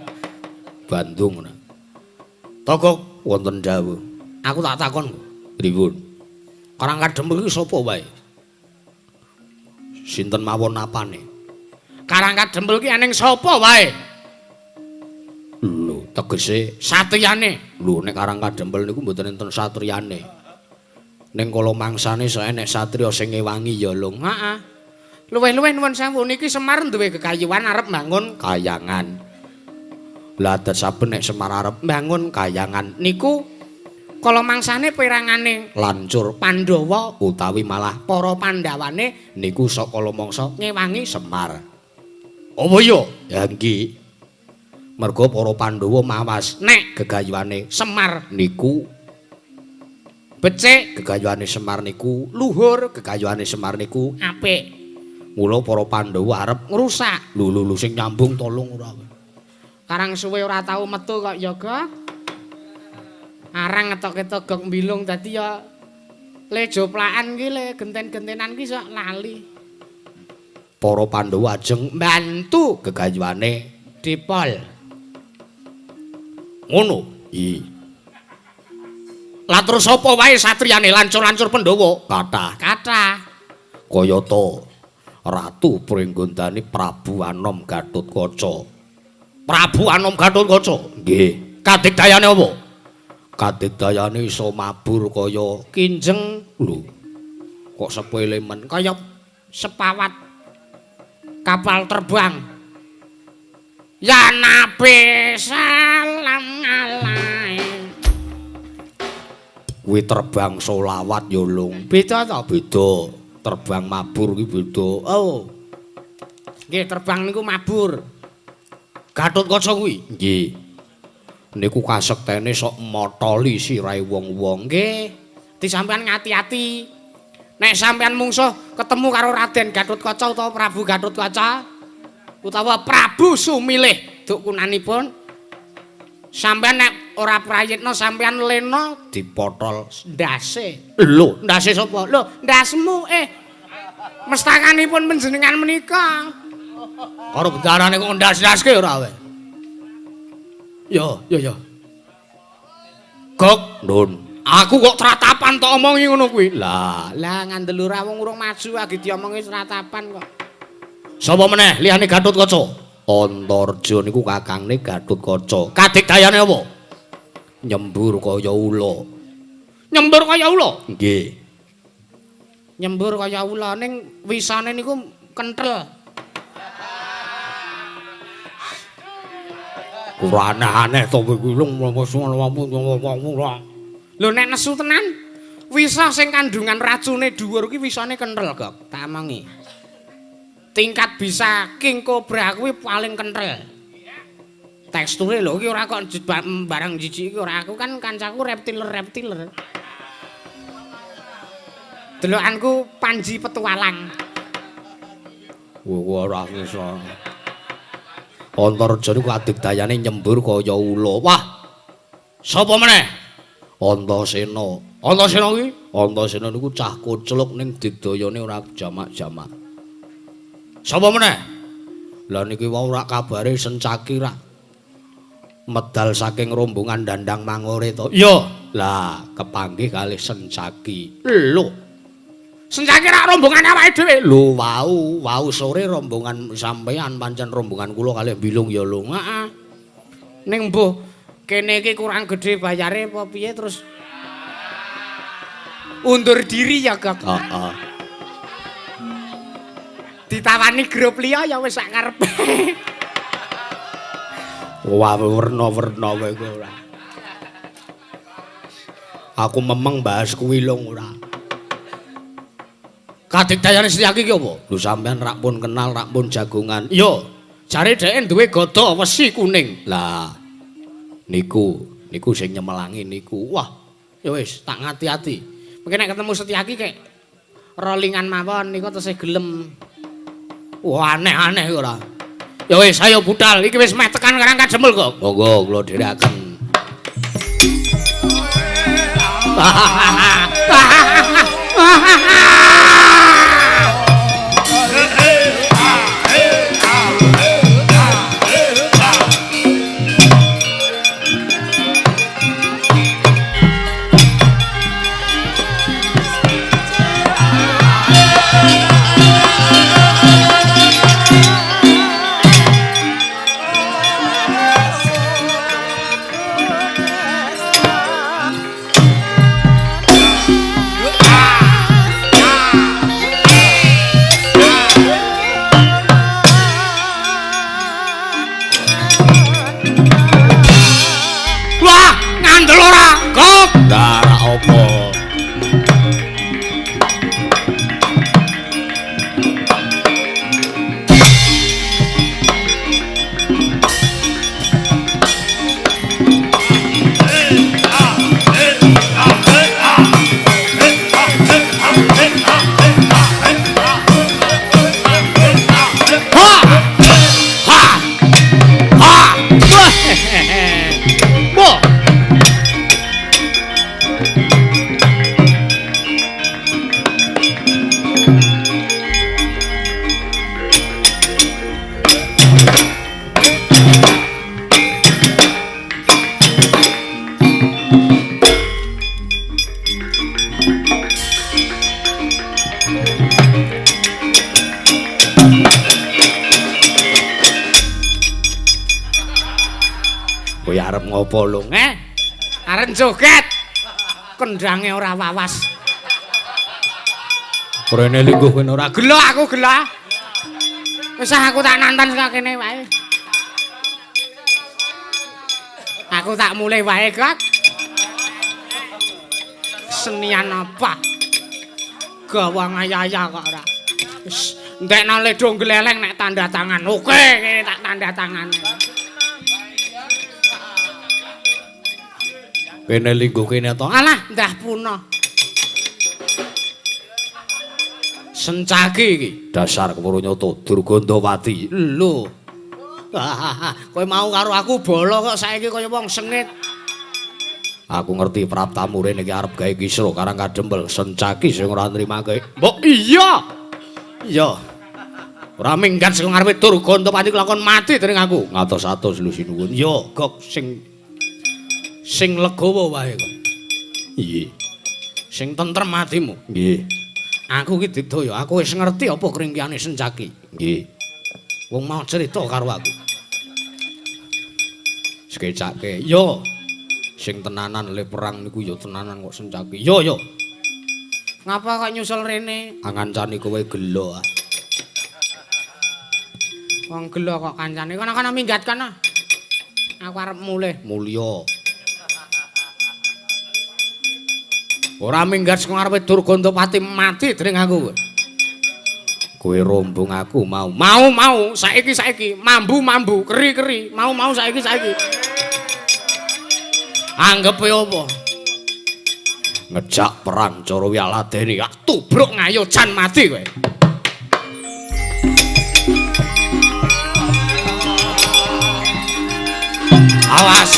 Bandung. Tokok wonten dawuh. Aku tak takon. Pripun? Karang Kadempel iki sapa wae? Sinten mawon apane? Karang Kadempel ki ening sapa wae? Lho, tegese satriyane. Lho, nek Karang Kadempel niku mboten enten satriyane. Ning kala mangsane sok enek satriya sing ngewangi ya lho. Heeh. Luwih-luwih nuwun sewu niki Semar duwe gegayuhan arep mbangun kayangan. Lah saben nek Semar arep mbangun kayangan niku kala mangsane perangane lancur Pandhawa utawi malah para Pandhawane niku sok kala mangsa ngewangi Semar. Apa ya? Ya nggih. Merga para Pandhawa mawas nek gegayuhane Semar niku becik, gegayuhane Semar niku luhur, gegayuhane Semar niku apik. Mula para Pandhawa arep ngrusak. Lho sing nyambung tolong ora. Karang suwe ora tau metu kok yoga. Arang ngetok-ketok gok mbilung dadi ya le joplakan ki le genten-gentenan ki sok lali. Para Pandhawa ajeng mbantu gegayuhane Dipol. Ngono. Iya. Lah terus sapa wae satriyane lancur-lancur Pandhawa? Kathah. Kayata Ratu Pringgondani Prabu Anom Gatotkaca. Prabu Anom Gatotkaca? Nggih. Kadigdayane apa? Kadigdayane iso mabur kaya kinjeng. Lho. Kok sepele men kaya sepawat kapal terbang. Ya nabi salam alai. Kuwi terbang solawat ya lung. Beda ta? Beda. Terbang mabur ki beda. Oh. Nggih, terbang niku mabur. Gatotkaca kuwi? Nggih. Niku kasektene sok motoli sirahe wong-wong. Nggih. Di sampean ngati-ati. Nek sampean mungsuh ketemu karo Raden Gatotkaca utawa Prabu Gatotkaca utawa Prabu Sumilih dukunanipun sampean nek ora prayitna sampean lena dipotol ndase. Lho, ndase sapa? Lho, ndasmu mestakanipun panjenengan menika. Karo bendarane kok ndas-ndaske ora wae. Ya. Gok, Nun. Aku kok tratapan tok omongi ngono kuwi. Lah ngandel ora wong urung maju lagi diomongi tratapan kok. Sapa meneh liyane Gatotkaca? Antarja niku kakangne Gatotkaca. Kadigdayane apa? Nyembur kaya ula. Nyembur kaya ula? Nggih. Nyembur kaya ula ning wisane niku kenthel. Ora aneh-aneh to kuwi lho nek nesu tenan wisa sing kandungan racune dhuwur kuwi wisane kenthel kok. Tak amangi. Tingkat bisa king cobra kuwi paling kenthel. Teksture lho iki ora kok barang jijik iki ora aku kan kancaku reptiler. Delokanku Panji Petualang. Ora iso. Antarja niku kadigdayane nyembur kaya ula. Wah. Sapa meneh? Antasena. Antasena kuwi? Antasena niku cah kucluk ning digdayane ora jamak-jamak. Sapa meneh? Lah niki wau rak kabare Sencaki rak medal saking rombongan Dandang Mangore to. Iya. Lah kepanggih kalih Sencaki. Lho. Sencaki rak rombongan awake dhewe. Lho wau sore rombongan sampean pancen rombongan kula kalih Bilung ya lho. Heeh. Ning mbuh kene iki kurang gede bayare apa piye terus undur diri ya Kak. Heeh. Ditawani grup liya ya wis sak karepe. Wah, werna-werna wae ora. Aku memeng bahas kuwi lho ora. Kadigdayane Setyaki ki apa? Lho sampean rak pun kenal, rak pun jagongan. Iya, jare dhek duwe gada wesi kuning. Lah niku sing nyemelangi niku. Wah, ya wis tak ngati-ati. Mengki nek ketemu Setyaki kek rolingan mawon niku tesih gelem. Wah, aneh-aneh ora. Ya wis ayo budal iki wis meh tekan Karang Kajemul kok. Monggo kula dherekaken. ngopo. Arep ngopo lho? Arep joget. Kendhange ora wawas. Rene lingguh kowe ora gelo aku gelo. Wis aku tak nonton saka kene wae. Aku tak mulai wae kok. Senian apa? Gawang ayaya kok ora. Wis ndekno ledho gleleng nek tanda tangan. Oke, kene tak tanda tangan. Kene lingguh kene to. Alah, ndah punah. Sencaki iki dasar Kawrunyata Durgandawati. Lho. Kowe mau karo aku bolo kok saiki kaya wong sengit. Aku ngerti Praptamure niki arep gawe kisra karang kadempel Sencaki sing ora nrimake. Mbok iya. Iya. Ora minggat sing ngarepe Durgandawati kelakon mati dening aku. Ngatos-atos lho sinuwun. Iya, gok sing legawa wae kok. Nggih. Sing tentrem atimu. Nggih. Aku iki didaya, aku wis ngerti apa kringkiane Sencaki. Nggih. Wong mau cerita karo aku. Sekecake, yo. Sing tenanan le perang niku yo tenanan kok Sencaki. Yo. Ngapa kok nyusul rene? Ngancani kowe gelo. Wong gelo kok kancane. Kono-kono minggat kono. Aku arep mulih. Mulya. Ora minggat sing ngarepe Durgandawati mati dening aku. Kowe rombong aku mau saiki mambu keri mau saiki anggepe apa ngejak perang cara wialadeni tubruk ngayo jan mati kowe. Awas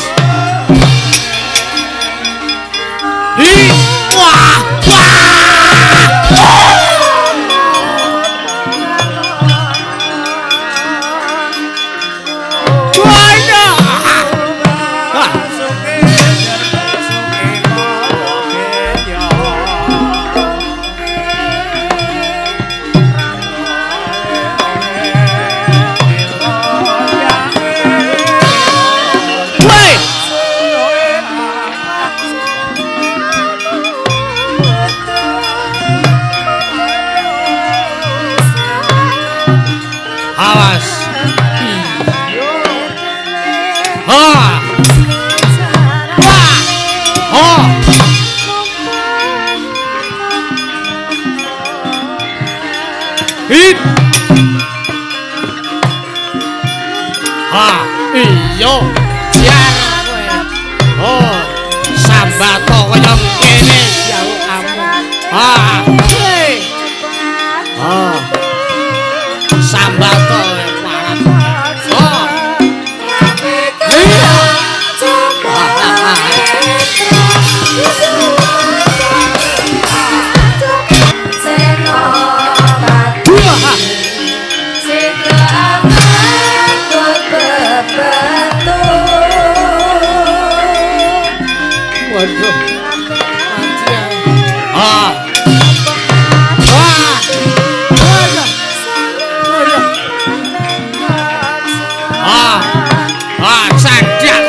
wah iya jar kowe. Oh, sambato kaya kene siau kamu. Sambato parat.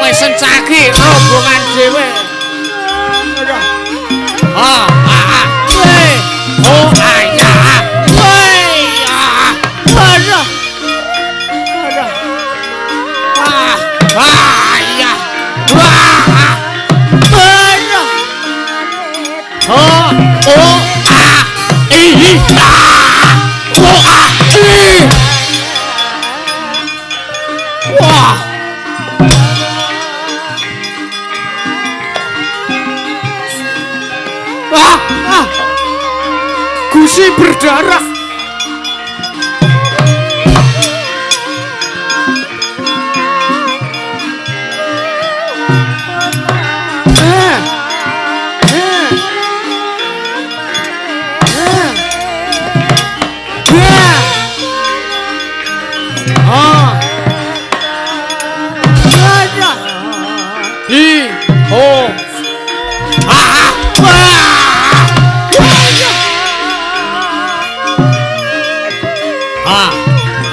Sencaki rombongan dhewe. Wah. Gusi berdarah.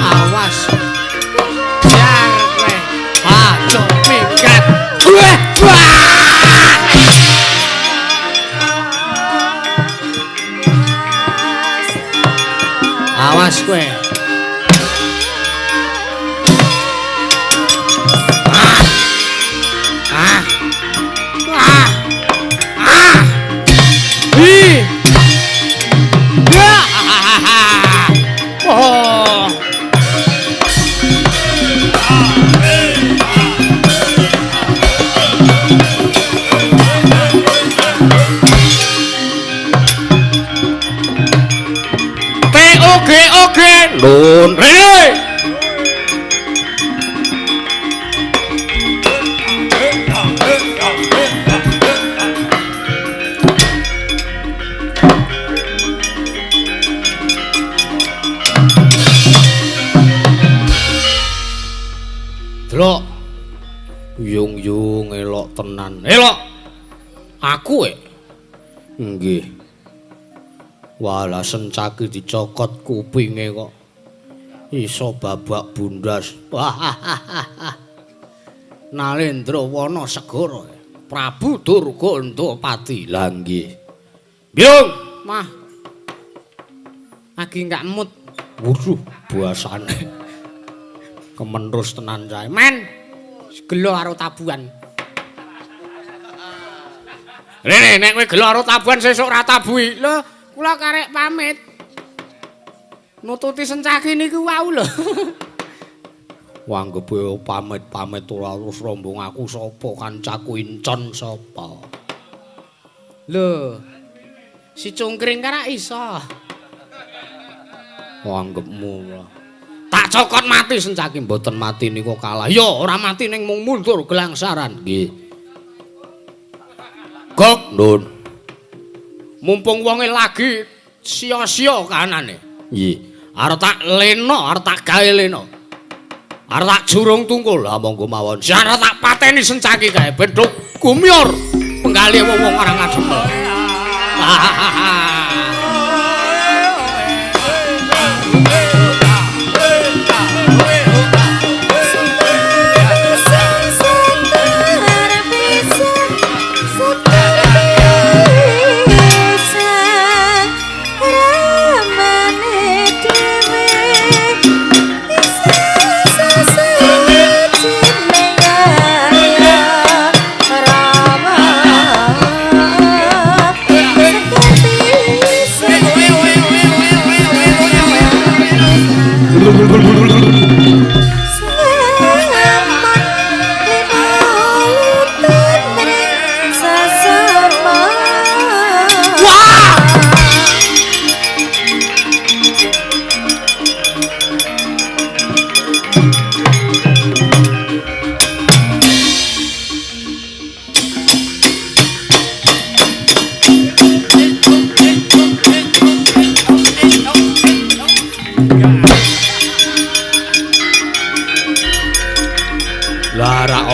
Awas jar kowe aja minggat awas kowe Oke, Nun Rene. Delok. Yung elok tenan. Elok. Aku nggih. Walah sencaki dicokot kupinge kok iso babak bundas. Nalendrawana Segara Prabu Durgandapati lha nggih. Byung, Mah. Lagi gak emut. Waduh, basane. Kemenrus tenan cae. Men, gelo karo tabuhan. Rene, nek kowe gelo karo tabuhan sesuk ra tabuhi. Lho, kula karek pamit. Nututi sencaki niku wau lho. Wanggepe pamit-pamit ora terus rombong aku sapa kancaku Incon sapa. Lho. Si cungkring kara iso. Wanggepmu. Tak cokot mati sencaki mboten mati niku kalah. Ya ora mati ning mung mundur gelangsaran nggih. Gok, Nun. Mumpung wonge lagi sia-sia kanane. Nggih. Arep tak leno, arep tak gawe leno. Arep tak jurung tungkul. Ha monggo mawon. Arep tak pateni sencaki kae ben gumyor penggali wong-wong arang adem.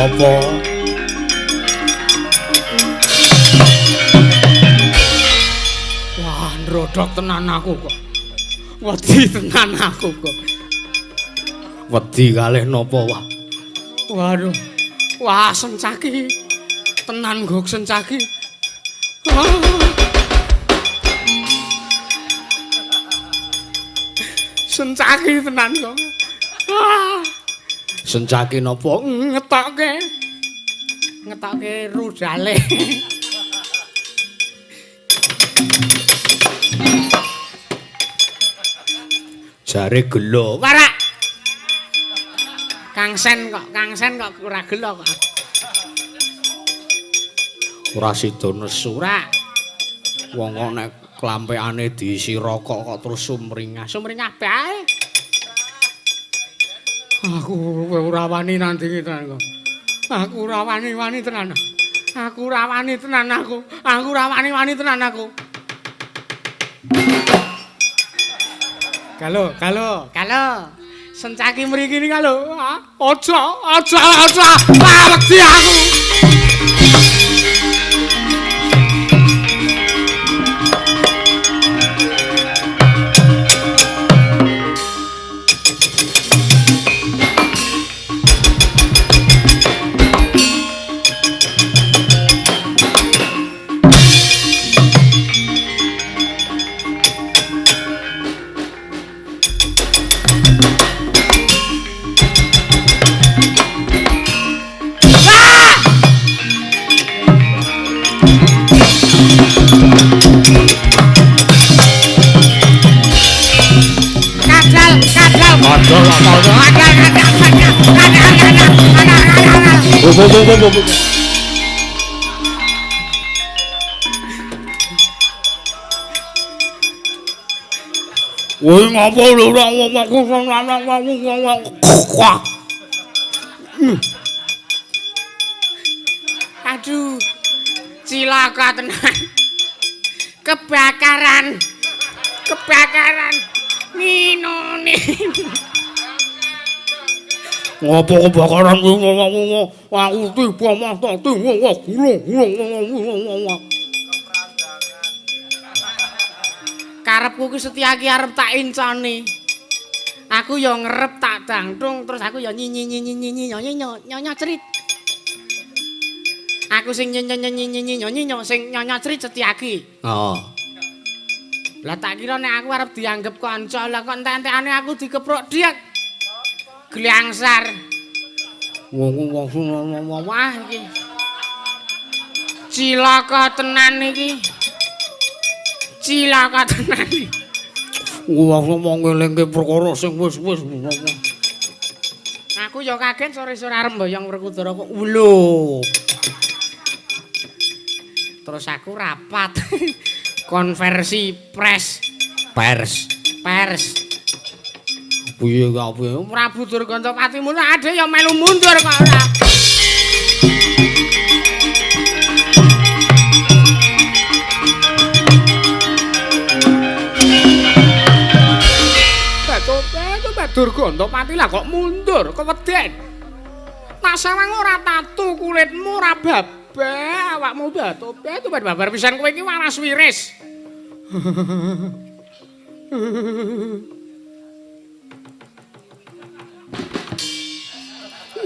Apa? Wah, ndrodok tenan aku kok. Wedi tenan aku kok. Wedi kalih napa wah. Waduh. Wah, sencaki. Tenan gok sencaki. Sencaki tenan kok. Sencaki napa ngetokke rudale. Jare gelo warak Kang Sen kok ora gelo kok. Ora sida nesu ora. Wong kok nek klampekane diisi rokok kok terus sumringah bae. Aku ora wani nandingi tenan kok. Aku ora wani tenan. Aku ora wani tenan aku. Aku ora wani tenan aku. Kalau. Sencaki mriki iki kalau. Aja. Wedi aku. Woi ngopo lho aduh cilaka tenan kebakaran nino ngopo kebakaran aku tiba mah tak gulung karepku ki Setyaki arep tak inconi. Aku ya ngerep tak dangtung terus aku ya nyanyi cerit. Aku sing nyanyi sing nyanyi cerit Setyaki. Oh. Lah tak kira nek aku arep dianggep kanca, lah kok entek-entekane aku dikeprok diek. Gliangsar. Wah iki. Cilaka tenan iki. Cilaka tenan. Wah ngomong ngelingke perkara sing wis-wis. Aku ya kaget sore-sore arep mboyong Werkudara kok lho. Terus aku rapat konversi pers. Piye Prabu Durgantapati mun ade ya melu mundur kok ora. Durgantapati lah kok mundur keweden. Nak sawang ora tatu kulitmu ora babak awakmu batope babar pisan kowe iki waras wiris.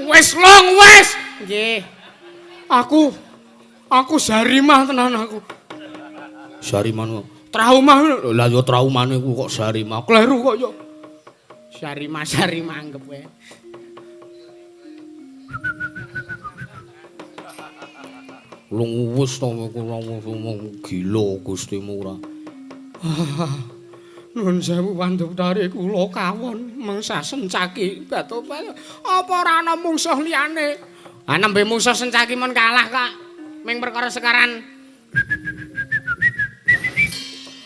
Wes long wes. Nggih. Aku Sarimah tenan aku. Sarimah. Trauma. Lah yo traumane ku kok Sarimah. Kleru kok yo. Sarimah anggap wae. Lung wis to ngomong gila Gustimu ora. Nuwun sewu Pandhawdari kula kawon mengsah Sencaki Batoba. Apa ora ana mungsuh liyane? Ah nembe mungsuh Sencaki mon kalah kok. Ming perkara sekaran.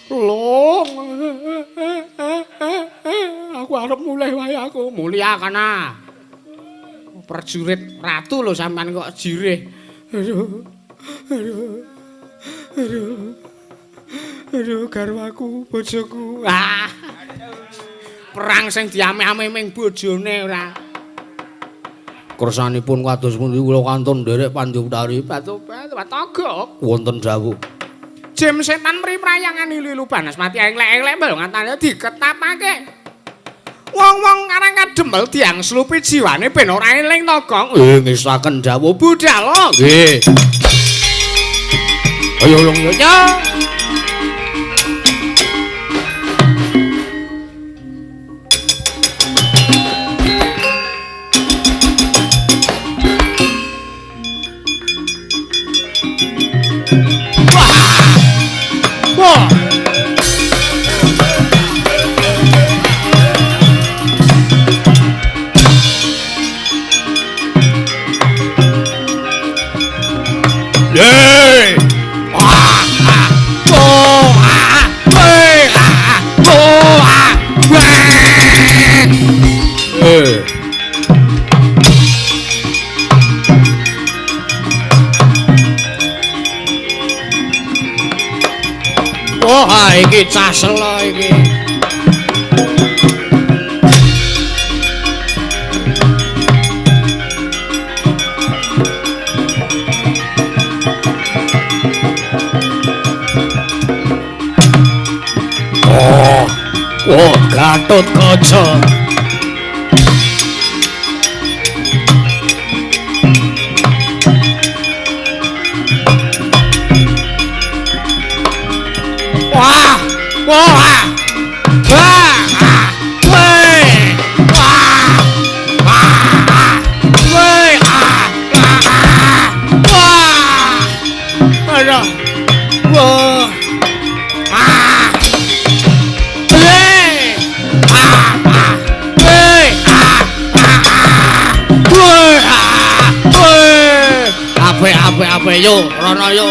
Long. Aku arep mulih wae aku. Mulia kana. Prajurit ratu lho sampean kok jirih. Aduh garwaku bojoku. Ah. Perang sing diame-ame ming bojone ora. Kersanipun kados pundi kula kantun nderek Pandhawdari Batoba Togok wonten dawuh. Jem setan mriprayangan lilu panas mati englek-englek mbel ngatane diketapake. Wong-wong karang kademel diang slupi jiwane ben ora eling Togok. Ngisaken dawuh budal nggih. Ayo long yo. Wah, iki cah selo iki. Oh, Gatot Kaca. Wah, wah, Ape yo, rono yo.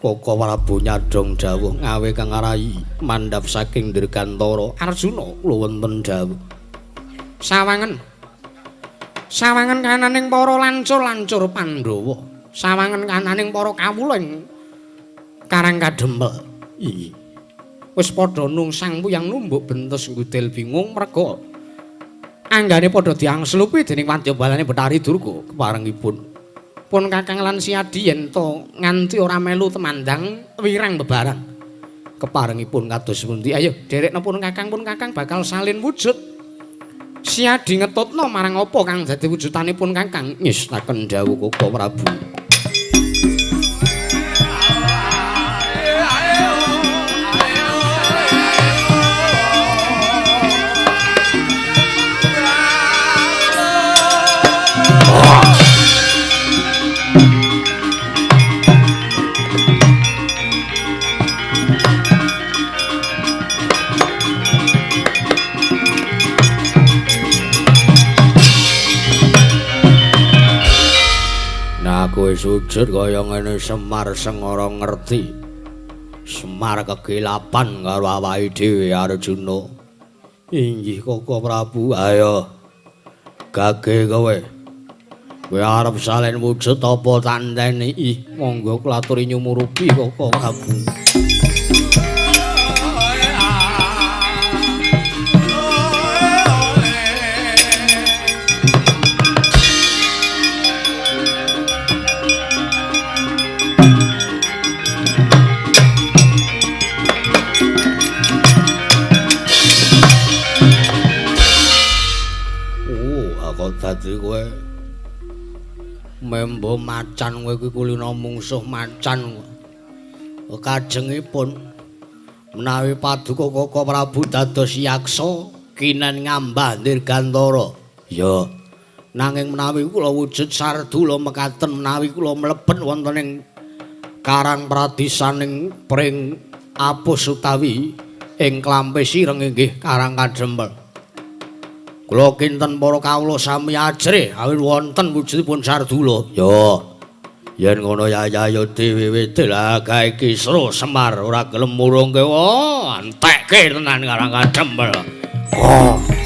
Koko Prabu nyadong dawuh ngawe kang arai mandhap saking Dirgantara Arjuna luwenten dawuh. Sawangen kananing para lancur-lancur Pandhawa, sawangen kananing para kawula ing Karang Kadempel. Wis padha nungsang puyang numbuk bentus ngudel bingung merga anggane padha diangslupi dening wadyabalane Bathari Durga keparengipun. Pun Kakang lan Siadi yen to nganti ora melu temandang wirang bebarang. Keparengipun kados pundi? Ayo derekna pun Kakang bakal salin wujud. Siadi ngetutno marang apa kang dadi wujudanipun Kakang? Ngestaken dawuh Koko Prabu. Kowe sujud kaya ngene Semar Sengara ngerti. Semar kegilapan karo awake dhewe Arjuna. Inggih Koko Prabu, ayo. Gage kowe. Kowe arep salin wujud apa tandene? Monggo klaturi nyumurupi Koko Prabu. Dadi kowe membo macan kowe kuwi kulina mungsuh macan. Kajengipun menawi paduka Koko Prabu dados yaksa kinen ngambah Dirgantara. Ya, nanging menawi kula wujud Sardula mekaten menawi kula mlebet wonten ing Karang Pradisaning Pring Apus utawi ing Klampe Sireng inggih Karang Kadempel. Kula kinten para kawula sami ajrih awit wonten wujudipun Sardula. Ya. Yen ngono yayayo diwiwiti lah gawe Kisra Semar ora gelem murungke. Oh, entekke tenan Karang Kadempel. Oh.